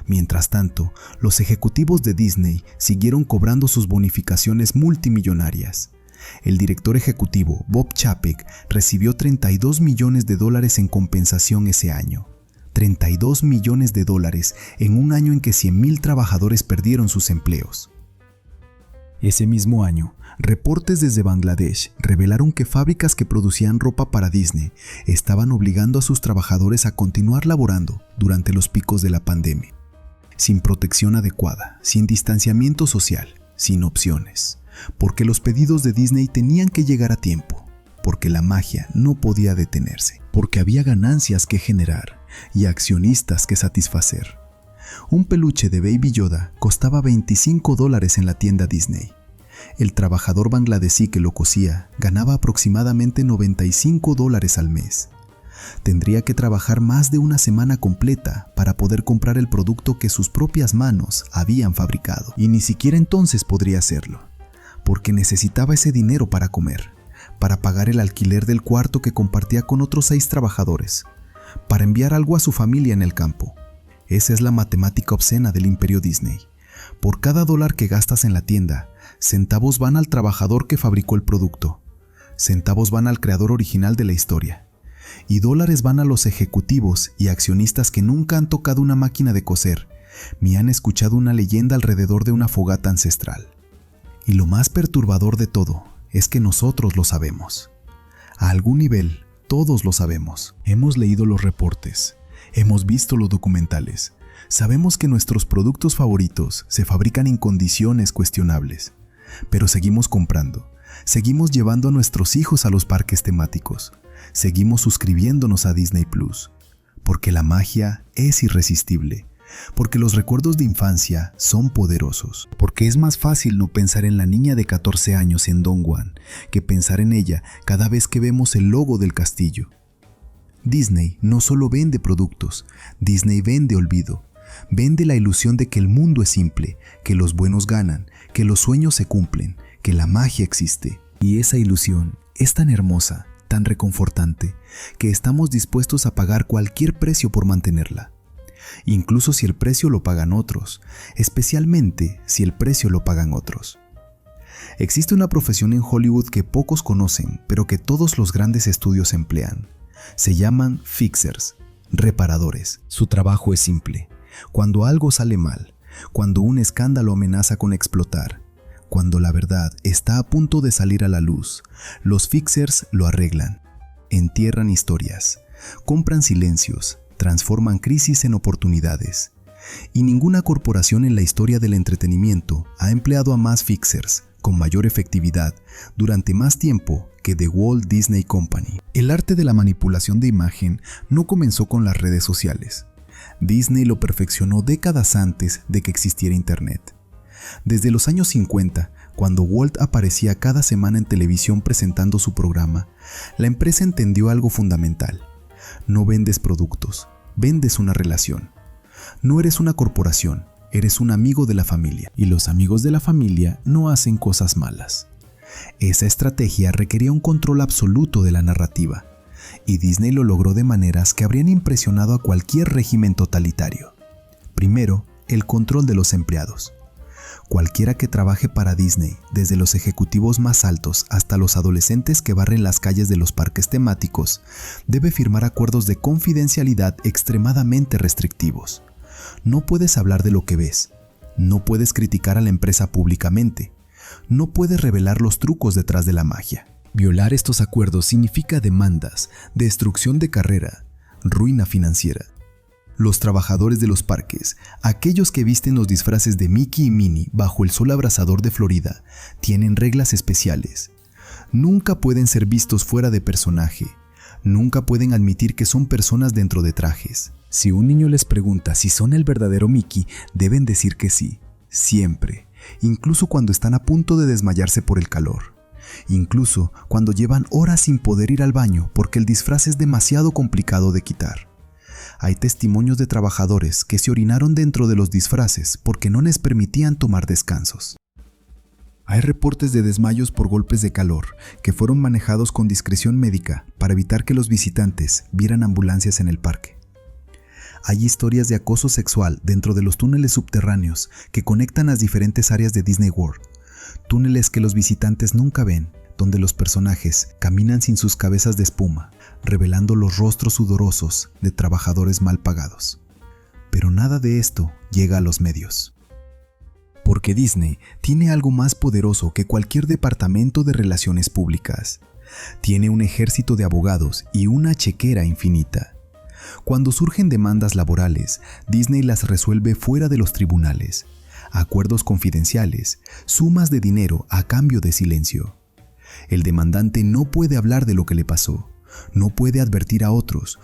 Mientras tanto, los ejecutivos de Disney siguieron cobrando sus bonificaciones multimillonarias. El director ejecutivo, Bob Chapek, recibió $32 millones en compensación ese año. $32 millones en un año en que 100,000 trabajadores perdieron sus empleos. Ese mismo año, reportes desde Bangladesh revelaron que fábricas que producían ropa para Disney estaban obligando a sus trabajadores a continuar laborando durante los picos de la pandemia, sin protección adecuada, sin distanciamiento social, sin opciones, porque los pedidos de Disney tenían que llegar a tiempo, porque la magia no podía detenerse, porque había ganancias que generar y accionistas que satisfacer. Un peluche de Baby Yoda costaba $25 en la tienda Disney. El trabajador bangladesí que lo cosía ganaba aproximadamente $95 al mes. Tendría que trabajar más de una semana completa para poder comprar el producto que sus propias manos habían fabricado. Y ni siquiera entonces podría hacerlo, porque necesitaba ese dinero para comer, para pagar el alquiler del cuarto que compartía con otros 6 trabajadores, para enviar algo a su familia en el campo. Esa es la matemática obscena del imperio Disney. Por cada dólar que gastas en la tienda, centavos van al trabajador que fabricó el producto, centavos van al creador original de la historia, y dólares van a los ejecutivos y accionistas que nunca han tocado una máquina de coser, ni han escuchado una leyenda alrededor de una fogata ancestral. Y lo más perturbador de todo es que nosotros lo sabemos. A algún nivel, todos lo sabemos. Hemos leído los reportes, hemos visto los documentales, sabemos que nuestros productos favoritos se fabrican en condiciones cuestionables, pero seguimos comprando, seguimos llevando a nuestros hijos a los parques temáticos, seguimos suscribiéndonos a Disney Plus, porque la magia es irresistible, porque los recuerdos de infancia son poderosos, porque es más fácil no pensar en la niña de 14 años en Dongguan que pensar en ella cada vez que vemos el logo del castillo. Disney no solo vende productos, Disney vende olvido, vende la ilusión de que el mundo es simple, que los buenos ganan, que los sueños se cumplen, que la magia existe. Y esa ilusión es tan hermosa, tan reconfortante, que estamos dispuestos a pagar cualquier precio por mantenerla. Incluso si el precio lo pagan otros, especialmente si el precio lo pagan otros. Existe una profesión en Hollywood que pocos conocen, pero que todos los grandes estudios emplean. Se llaman fixers, reparadores. Su trabajo es simple. Cuando algo sale mal, cuando un escándalo amenaza con explotar, cuando la verdad está a punto de salir a la luz, los fixers lo arreglan, entierran historias, compran silencios, transforman crisis en oportunidades. Y ninguna corporación en la historia del entretenimiento ha empleado a más fixers con mayor efectividad durante más tiempo que The Walt Disney Company. El arte de la manipulación de imagen no comenzó con las redes sociales. Disney lo perfeccionó décadas antes de que existiera Internet. Desde los años 50, cuando Walt aparecía cada semana en televisión presentando su programa, la empresa entendió algo fundamental. No vendes productos, vendes una relación. No eres una corporación, eres un amigo de la familia, y los amigos de la familia no hacen cosas malas. Esa estrategia requería un control absoluto de la narrativa, y Disney lo logró de maneras que habrían impresionado a cualquier régimen totalitario. Primero, el control de los empleados. Cualquiera que trabaje para Disney, desde los ejecutivos más altos hasta los adolescentes que barren las calles de los parques temáticos, debe firmar acuerdos de confidencialidad extremadamente restrictivos. No puedes hablar de lo que ves, no puedes criticar a la empresa públicamente, no puedes revelar los trucos detrás de la magia. Violar estos acuerdos significa demandas, destrucción de carrera, ruina financiera. Los trabajadores de los parques, aquellos que visten los disfraces de Mickey y Minnie bajo el sol abrasador de Florida, tienen reglas especiales. Nunca pueden ser vistos fuera de personaje. Nunca pueden admitir que son personas dentro de trajes. Si un niño les pregunta si son el verdadero Mickey, deben decir que sí, siempre, incluso cuando están a punto de desmayarse por el calor. Incluso cuando llevan horas sin poder ir al baño porque el disfraz es demasiado complicado de quitar. Hay testimonios de trabajadores que se orinaron dentro de los disfraces porque no les permitían tomar descansos. Hay reportes de desmayos por golpes de calor que fueron manejados con discreción médica para evitar que los visitantes vieran ambulancias en el parque. Hay historias de acoso sexual dentro de los túneles subterráneos que conectan las diferentes áreas de Disney World. Túneles que los visitantes nunca ven, donde los personajes caminan sin sus cabezas de espuma, revelando los rostros sudorosos de trabajadores mal pagados. Pero nada de esto llega a los medios. Porque Disney tiene algo más poderoso que cualquier departamento de relaciones públicas. Tiene un ejército de abogados y una chequera infinita. Cuando surgen demandas laborales, Disney las resuelve fuera de los tribunales. Acuerdos confidenciales, sumas de dinero a cambio de silencio. El demandante no puede hablar de lo que le pasó, no puede advertir a otros.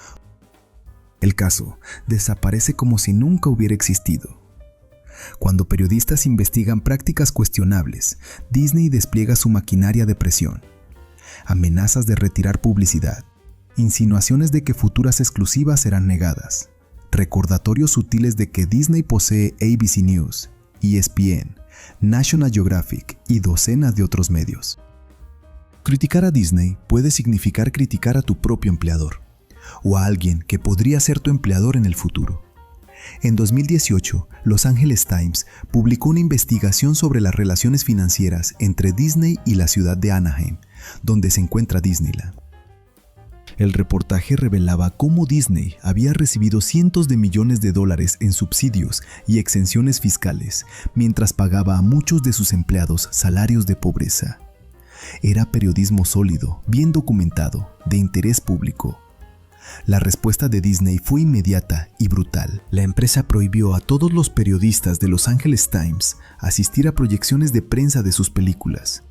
El caso desaparece como si nunca hubiera existido. Cuando periodistas investigan prácticas cuestionables, Disney despliega su maquinaria de presión. Amenazas de retirar publicidad, insinuaciones de que futuras exclusivas serán negadas, recordatorios sutiles de que Disney posee ABC News, ESPN, National Geographic y docenas de otros medios. Criticar a Disney puede significar criticar a tu propio empleador, o a alguien que podría ser tu empleador en el futuro. En 2018, Los Angeles Times publicó una investigación sobre las relaciones financieras entre Disney y la ciudad de Anaheim, donde se encuentra Disneyland. El reportaje revelaba cómo Disney había recibido cientos de millones de dólares en subsidios y exenciones fiscales, mientras pagaba a muchos de sus empleados salarios de pobreza. Era periodismo sólido, bien documentado, de interés público. La respuesta de Disney fue inmediata y brutal. La empresa prohibió a todos los periodistas de Los Angeles Times asistir a proyecciones de prensa de sus películas.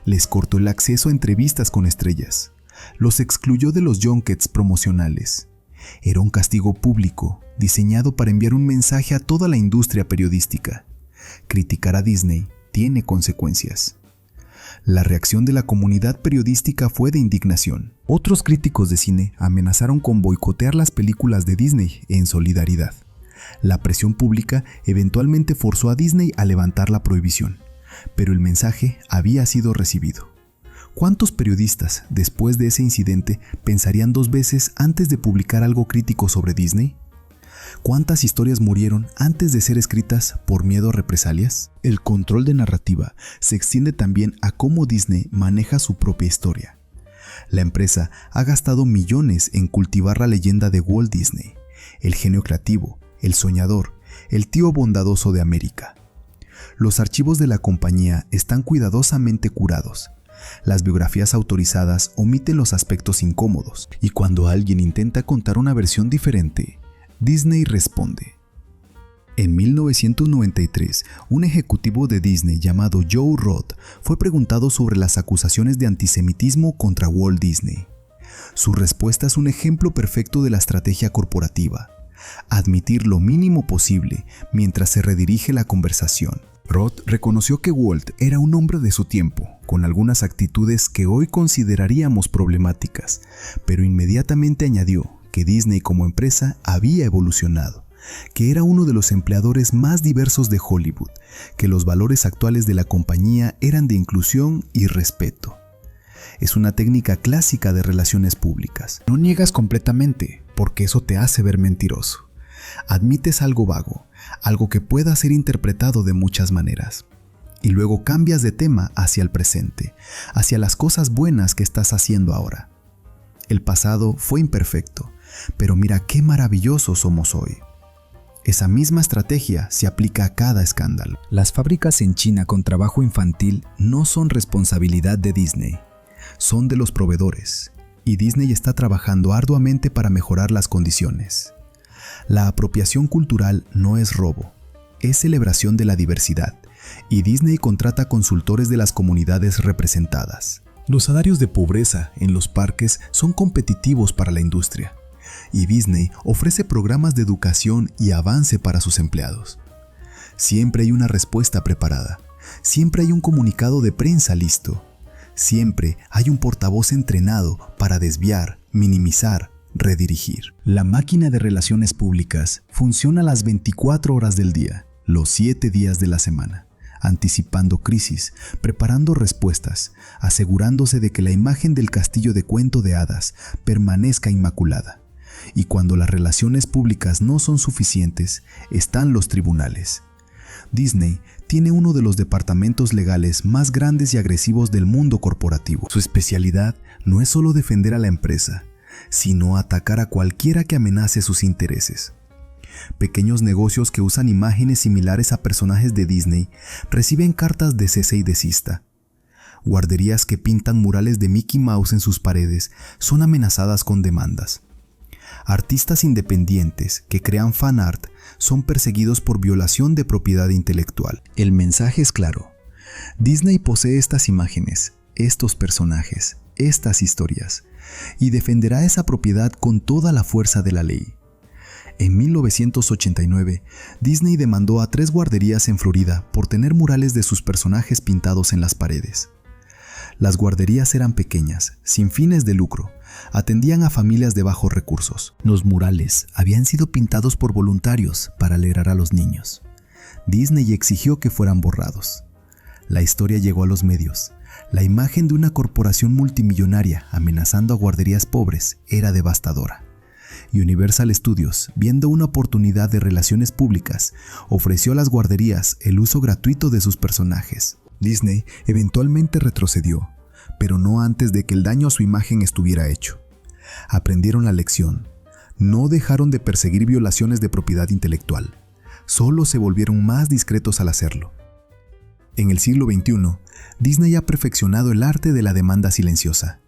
Les cortó el acceso a entrevistas con estrellas. Los excluyó de los junkets promocionales. Era un castigo público, diseñado para enviar un mensaje a toda la industria periodística. Criticar a Disney tiene consecuencias. La reacción de la comunidad periodística fue de indignación. Otros críticos de cine amenazaron con boicotear las películas de Disney en solidaridad. La presión pública eventualmente forzó a Disney a levantar la prohibición, pero el mensaje había sido recibido. ¿Cuántos periodistas, después de ese incidente, pensarían dos veces antes de publicar algo crítico sobre Disney? ¿Cuántas historias murieron antes de ser escritas por miedo a represalias? El control de narrativa se extiende también a cómo Disney maneja su propia historia. La empresa ha gastado millones en cultivar la leyenda de Walt Disney, el genio creativo, el soñador, el tío bondadoso de América. Los archivos de la compañía están cuidadosamente curados. Las biografías autorizadas omiten los aspectos incómodos, y cuando alguien intenta contar una versión diferente, Disney responde. En 1993, un ejecutivo de Disney llamado Joe Roth fue preguntado sobre las acusaciones de antisemitismo contra Walt Disney. Su respuesta es un ejemplo perfecto de la estrategia corporativa: admitir lo mínimo posible mientras se redirige la conversación. Roth reconoció que Walt era un hombre de su tiempo, con algunas actitudes que hoy consideraríamos problemáticas, pero inmediatamente añadió que Disney como empresa había evolucionado, que era uno de los empleadores más diversos de Hollywood, que los valores actuales de la compañía eran de inclusión y respeto. Es una técnica clásica de relaciones públicas. No niegas completamente, porque eso te hace ver mentiroso. Admites algo vago, algo que pueda ser interpretado de muchas maneras. Y luego cambias de tema hacia el presente, hacia las cosas buenas que estás haciendo ahora. El pasado fue imperfecto, pero mira qué maravillosos somos hoy. Esa misma estrategia se aplica a cada escándalo. Las fábricas en China con trabajo infantil no son responsabilidad de Disney, son de los proveedores, y Disney está trabajando arduamente para mejorar las condiciones. La apropiación cultural no es robo, es celebración de la diversidad, y Disney contrata consultores de las comunidades representadas. Los salarios de pobreza en los parques son competitivos para la industria, y Disney ofrece programas de educación y avance para sus empleados. Siempre hay una respuesta preparada, siempre hay un comunicado de prensa listo, siempre hay un portavoz entrenado para desviar, minimizar, redirigir. La máquina de relaciones públicas funciona las 24 horas del día, los 7 días de la semana, anticipando crisis, preparando respuestas, asegurándose de que la imagen del castillo de cuento de hadas permanezca inmaculada. Y cuando las relaciones públicas no son suficientes, están los tribunales. Disney tiene uno de los departamentos legales más grandes y agresivos del mundo corporativo. Su especialidad no es solo defender a la empresa, sino atacar a cualquiera que amenace sus intereses. Pequeños negocios que usan imágenes similares a personajes de Disney reciben cartas de cese y desista. Guarderías que pintan murales de Mickey Mouse en sus paredes son amenazadas con demandas. Artistas independientes que crean fan art son perseguidos por violación de propiedad intelectual. El mensaje es claro. Disney posee estas imágenes, estos personajes, estas historias, y defenderá esa propiedad con toda la fuerza de la ley. En 1989, Disney demandó a 3 guarderías en Florida por tener murales de sus personajes pintados en las paredes. Las guarderías eran pequeñas, sin fines de lucro, atendían a familias de bajos recursos. Los murales habían sido pintados por voluntarios para alegrar a los niños. Disney exigió que fueran borrados. La historia llegó a los medios. La imagen de una corporación multimillonaria amenazando a guarderías pobres era devastadora. Universal Studios, viendo una oportunidad de relaciones públicas, ofreció a las guarderías el uso gratuito de sus personajes. Disney eventualmente retrocedió, pero no antes de que el daño a su imagen estuviera hecho. Aprendieron la lección. No dejaron de perseguir violaciones de propiedad intelectual. Solo se volvieron más discretos al hacerlo. En el siglo XXI, Disney ha perfeccionado el arte de la demanda silenciosa.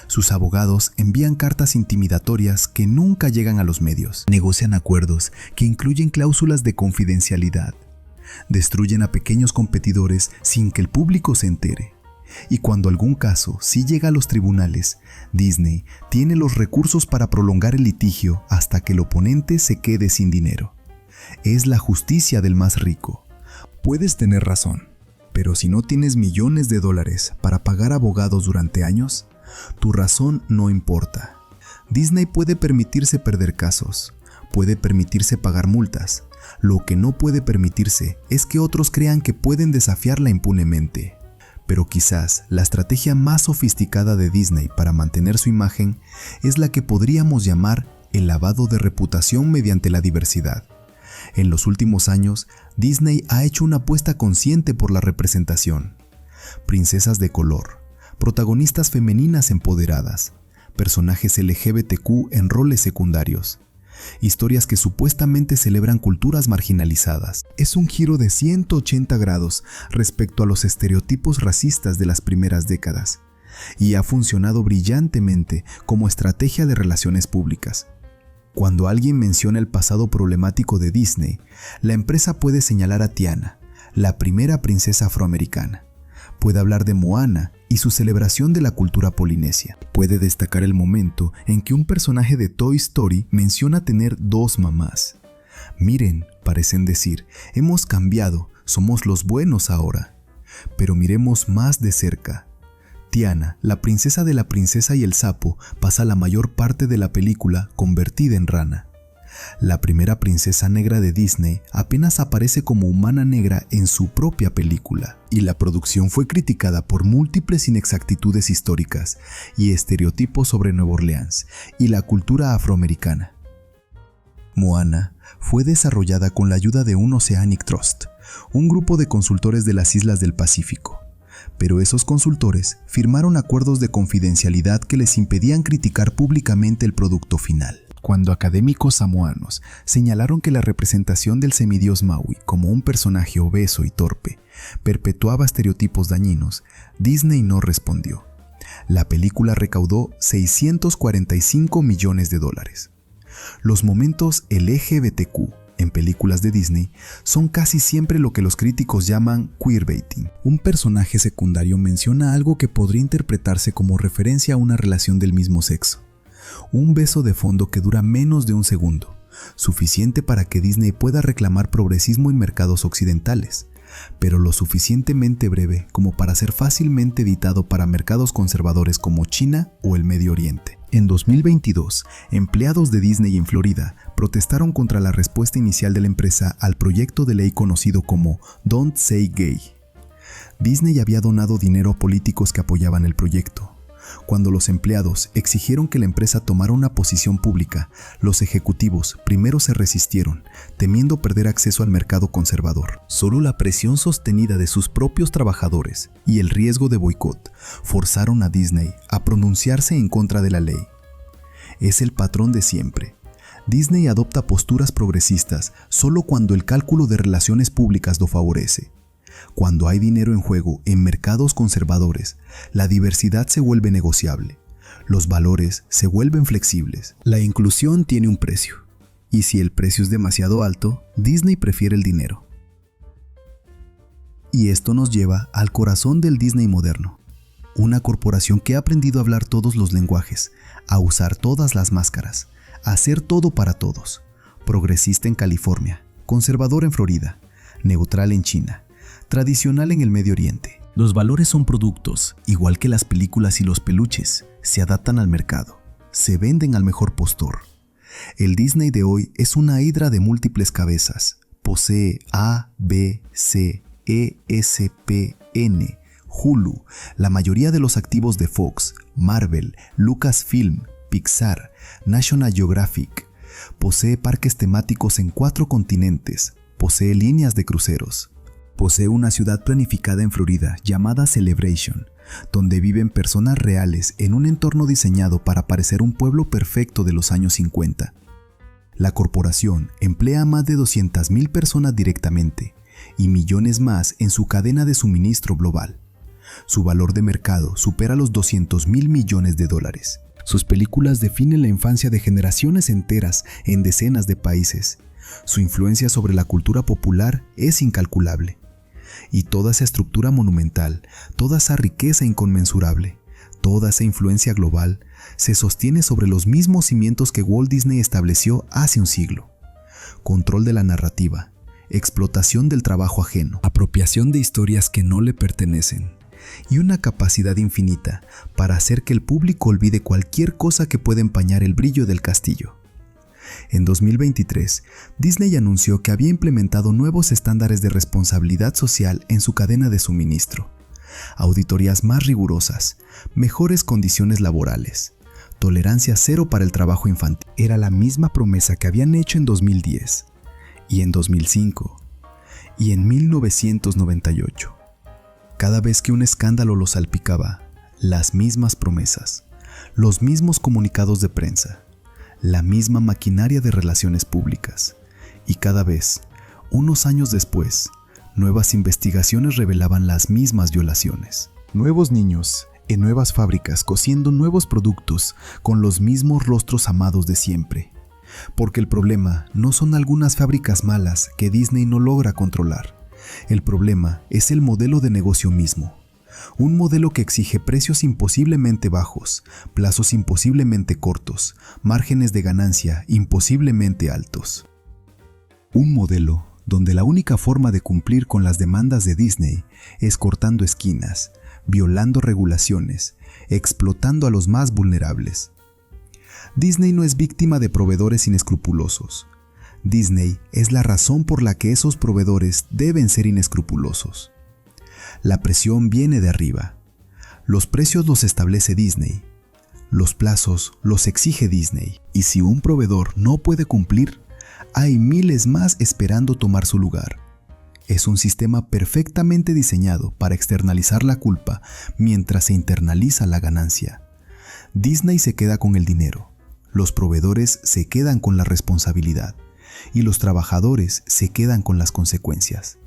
Sus abogados envían cartas intimidatorias que nunca llegan a los medios. Negocian acuerdos que incluyen cláusulas de confidencialidad. Destruyen a pequeños competidores sin que el público se entere. Y cuando algún caso sí llega a los tribunales, Disney tiene los recursos para prolongar el litigio hasta que el oponente se quede sin dinero. Es la justicia del más rico. Puedes tener razón, pero si no tienes millones de dólares para pagar abogados durante años, tu razón no importa. Disney puede permitirse perder casos, puede permitirse pagar multas. Lo que no puede permitirse es que otros crean que pueden desafiarla impunemente. Pero quizás la estrategia más sofisticada de Disney para mantener su imagen es la que podríamos llamar el lavado de reputación mediante la diversidad. En los últimos años, Disney ha hecho una apuesta consciente por la representación. Princesas de color, protagonistas femeninas empoderadas, personajes LGBTQ en roles secundarios. Historias que supuestamente celebran culturas marginalizadas. Es un giro de 180 grados respecto a los estereotipos racistas de las primeras décadas, y ha funcionado brillantemente como estrategia de relaciones públicas. Cuando alguien menciona el pasado problemático de Disney, la empresa puede señalar a Tiana, la primera princesa afroamericana. Puede hablar de Moana y su celebración de la cultura polinesia. Puede destacar el momento en que un personaje de Toy Story menciona tener 2 mamás. Miren, parecen decir, hemos cambiado, somos los buenos ahora. Pero miremos más de cerca. Tiana, la princesa de La princesa y el sapo, pasa la mayor parte de la película convertida en rana. La primera princesa negra de Disney apenas aparece como humana negra en su propia película, y la producción fue criticada por múltiples inexactitudes históricas y estereotipos sobre Nueva Orleans y la cultura afroamericana. Moana fue desarrollada con la ayuda de un Oceanic Trust, un grupo de consultores de las islas del Pacífico, pero esos consultores firmaron acuerdos de confidencialidad que les impedían criticar públicamente el producto final. Cuando académicos samoanos señalaron que la representación del semidios Maui como un personaje obeso y torpe perpetuaba estereotipos dañinos, Disney no respondió. La película recaudó $645 millones. Los momentos LGBTQ en películas de Disney son casi siempre lo que los críticos llaman queerbaiting. Un personaje secundario menciona algo que podría interpretarse como referencia a una relación del mismo sexo. Un beso de fondo que dura menos de un segundo, suficiente para que Disney pueda reclamar progresismo en mercados occidentales, pero lo suficientemente breve como para ser fácilmente editado para mercados conservadores como China o el Medio Oriente. En 2022, empleados de Disney en Florida protestaron contra la respuesta inicial de la empresa al proyecto de ley conocido como Don't Say Gay. Disney había donado dinero a políticos que apoyaban el proyecto. Cuando los empleados exigieron que la empresa tomara una posición pública, los ejecutivos primero se resistieron, temiendo perder acceso al mercado conservador. Solo la presión sostenida de sus propios trabajadores y el riesgo de boicot forzaron a Disney a pronunciarse en contra de la ley. Es el patrón de siempre. Disney adopta posturas progresistas solo cuando el cálculo de relaciones públicas lo favorece. Cuando hay dinero en juego en mercados conservadores, la diversidad se vuelve negociable, los valores se vuelven flexibles. La inclusión tiene un precio, y si el precio es demasiado alto, Disney prefiere el dinero. Y esto nos lleva al corazón del Disney moderno, una corporación que ha aprendido a hablar todos los lenguajes, a usar todas las máscaras, a hacer todo para todos, progresista en California, conservador en Florida, neutral en China, tradicional en el Medio Oriente. Los valores son productos, igual que las películas y los peluches, se adaptan al mercado, se venden al mejor postor. El Disney de hoy es una hidra de múltiples cabezas, posee A, B, C, E, S, P, N, Hulu, la mayoría de los activos de Fox, Marvel, Lucasfilm, Pixar, National Geographic. Posee parques temáticos en 4 continentes, posee líneas de cruceros. Posee una ciudad planificada en Florida llamada Celebration, donde viven personas reales en un entorno diseñado para parecer un pueblo perfecto de los años 50. La corporación emplea a más de 200,000 personas directamente y millones más en su cadena de suministro global. Su valor de mercado supera los $200,000 millones. Sus películas definen la infancia de generaciones enteras en decenas de países. Su influencia sobre la cultura popular es incalculable. Y toda esa estructura monumental, toda esa riqueza inconmensurable, toda esa influencia global, se sostiene sobre los mismos cimientos que Walt Disney estableció hace un siglo. Control de la narrativa, explotación del trabajo ajeno, apropiación de historias que no le pertenecen, y una capacidad infinita para hacer que el público olvide cualquier cosa que pueda empañar el brillo del castillo. En 2023, Disney anunció que había implementado nuevos estándares de responsabilidad social en su cadena de suministro, auditorías más rigurosas, mejores condiciones laborales, tolerancia cero para el trabajo infantil. Era la misma promesa que habían hecho en 2010, y en 2005, y en 1998. Cada vez que un escándalo los salpicaba, las mismas promesas, los mismos comunicados de prensa, la misma maquinaria de relaciones públicas. Y cada vez, unos años después, nuevas investigaciones revelaban las mismas violaciones. Nuevos niños en nuevas fábricas cosiendo nuevos productos con los mismos rostros amados de siempre. Porque el problema no son algunas fábricas malas que Disney no logra controlar. El problema es el modelo de negocio mismo. Un modelo que exige precios imposiblemente bajos, plazos imposiblemente cortos, márgenes de ganancia imposiblemente altos. Un modelo donde la única forma de cumplir con las demandas de Disney es cortando esquinas, violando regulaciones, explotando a los más vulnerables. Disney no es víctima de proveedores inescrupulosos. Disney es la razón por la que esos proveedores deben ser inescrupulosos. La presión viene de arriba. Los precios los establece Disney. Los plazos los exige Disney. Y si un proveedor no puede cumplir, hay miles más esperando tomar su lugar. Es un sistema perfectamente diseñado para externalizar la culpa mientras se internaliza la ganancia. Disney se queda con el dinero, los proveedores se quedan con la responsabilidad y los trabajadores se quedan con las consecuencias.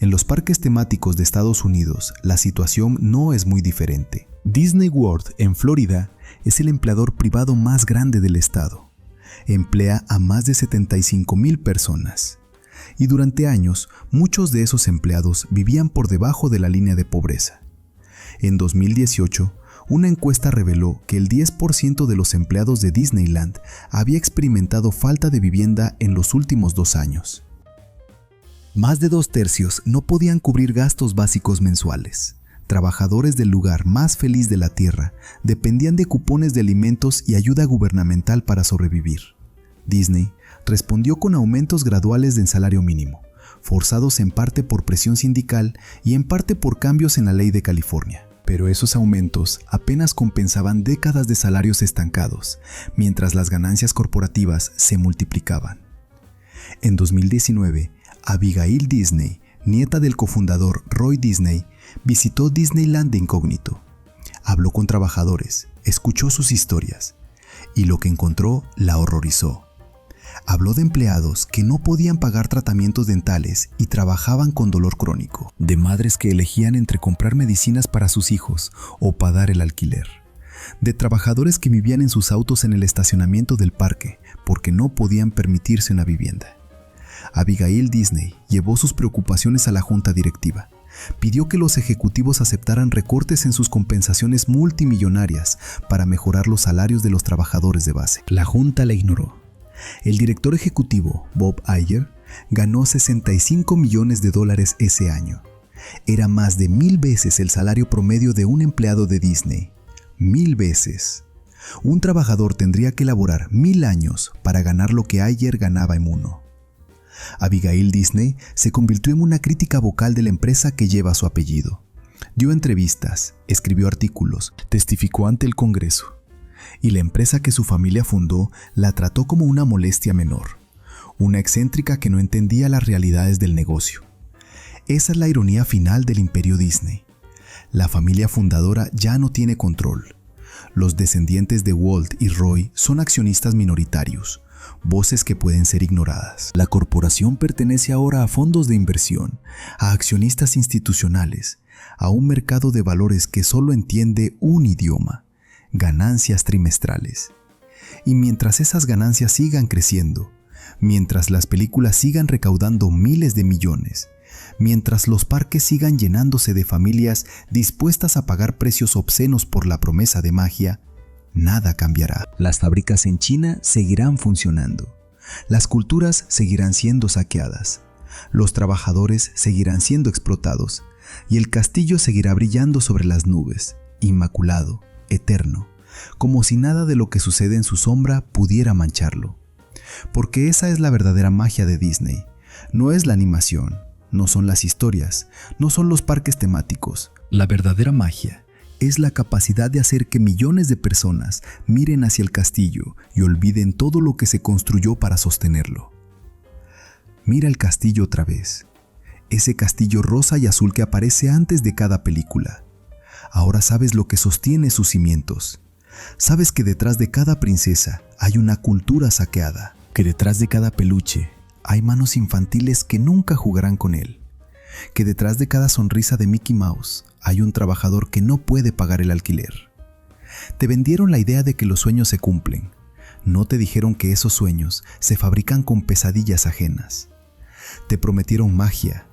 En los parques temáticos de Estados Unidos, la situación no es muy diferente. Disney World en Florida es el empleador privado más grande del estado. Emplea a más de 75,000 personas. Y durante años, muchos de esos empleados vivían por debajo de la línea de pobreza. En 2018, una encuesta reveló que el 10% de los empleados de Disneyland había experimentado falta de vivienda en los últimos 2 años. Más de 2/3 no podían cubrir gastos básicos mensuales. Trabajadores del lugar más feliz de la Tierra dependían de cupones de alimentos y ayuda gubernamental para sobrevivir. Disney respondió con aumentos graduales del salario mínimo, forzados en parte por presión sindical y en parte por cambios en la ley de California. Pero esos aumentos apenas compensaban décadas de salarios estancados, mientras las ganancias corporativas se multiplicaban. En 2019, Abigail Disney, nieta del cofundador Roy Disney, visitó Disneyland de incógnito. Habló con trabajadores, escuchó sus historias, y lo que encontró la horrorizó. Habló de empleados que no podían pagar tratamientos dentales y trabajaban con dolor crónico, de madres que elegían entre comprar medicinas para sus hijos o pagar el alquiler, de trabajadores que vivían en sus autos en el estacionamiento del parque porque no podían permitirse una vivienda. Abigail Disney llevó sus preocupaciones a la junta directiva. Pidió que los ejecutivos aceptaran recortes en sus compensaciones multimillonarias para mejorar los salarios de los trabajadores de base. La junta la ignoró. El director ejecutivo, Bob Iger, ganó $65 millones ese año. Era más de 1000 veces el salario promedio de un empleado de Disney. 1000 veces. Un trabajador tendría que laborar 1000 años para ganar lo que Iger ganaba en uno. Abigail Disney se convirtió en una crítica vocal de la empresa que lleva su apellido. Dio entrevistas, escribió artículos, testificó ante el Congreso. Y la empresa que su familia fundó la trató como una molestia menor, una excéntrica que no entendía las realidades del negocio. Esa es la ironía final del imperio Disney. La familia fundadora ya no tiene control. Los descendientes de Walt y Roy son accionistas minoritarios, voces que pueden ser ignoradas. La corporación pertenece ahora a fondos de inversión, a accionistas institucionales, a un mercado de valores que solo entiende un idioma: ganancias trimestrales. Y mientras esas ganancias sigan creciendo, mientras las películas sigan recaudando miles de millones, mientras los parques sigan llenándose de familias dispuestas a pagar precios obscenos por la promesa de magia, nada cambiará. Las fábricas en China seguirán funcionando, las culturas seguirán siendo saqueadas, los trabajadores seguirán siendo explotados y el castillo seguirá brillando sobre las nubes, inmaculado, eterno, como si nada de lo que sucede en su sombra pudiera mancharlo. Porque esa es la verdadera magia de Disney. No es la animación, no son las historias, no son los parques temáticos. La verdadera magia es la capacidad de hacer que millones de personas miren hacia el castillo y olviden todo lo que se construyó para sostenerlo. Mira el castillo otra vez, ese castillo rosa y azul que aparece antes de cada película. Ahora sabes lo que sostiene sus cimientos. Sabes que detrás de cada princesa hay una cultura saqueada, que detrás de cada peluche hay manos infantiles que nunca jugarán con él, que detrás de cada sonrisa de Mickey Mouse hay un trabajador que no puede pagar el alquiler. Te vendieron la idea de que los sueños se cumplen. No te dijeron que esos sueños se fabrican con pesadillas ajenas. Te prometieron magia.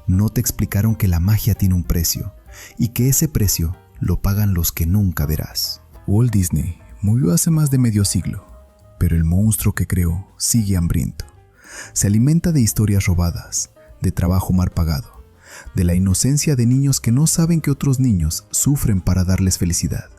No te explicaron que la magia tiene un precio y que ese precio lo pagan los que nunca verás. Walt Disney murió hace más de medio siglo, pero el monstruo que creó sigue hambriento. Se alimenta de historias robadas, de trabajo mal pagado, de la inocencia de niños que no saben que otros niños sufren para darles felicidad.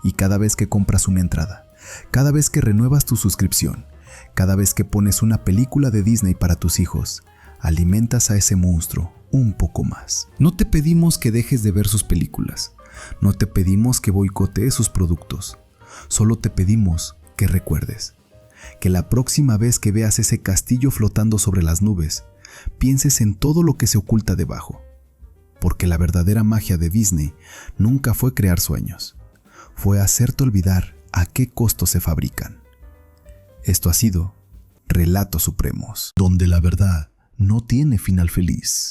Y cada vez que compras una entrada, cada vez que renuevas tu suscripción, cada vez que pones una película de Disney para tus hijos, alimentas a ese monstruo un poco más. No te pedimos que dejes de ver sus películas, no te pedimos que boicotees sus productos, solo te pedimos que recuerdes, que la próxima vez que veas ese castillo flotando sobre las nubes, pienses en todo lo que se oculta debajo, porque la verdadera magia de Disney nunca fue crear sueños, fue hacerte olvidar a qué costo se fabrican. Esto ha sido Relatos Supremos, donde la verdad no tiene final feliz.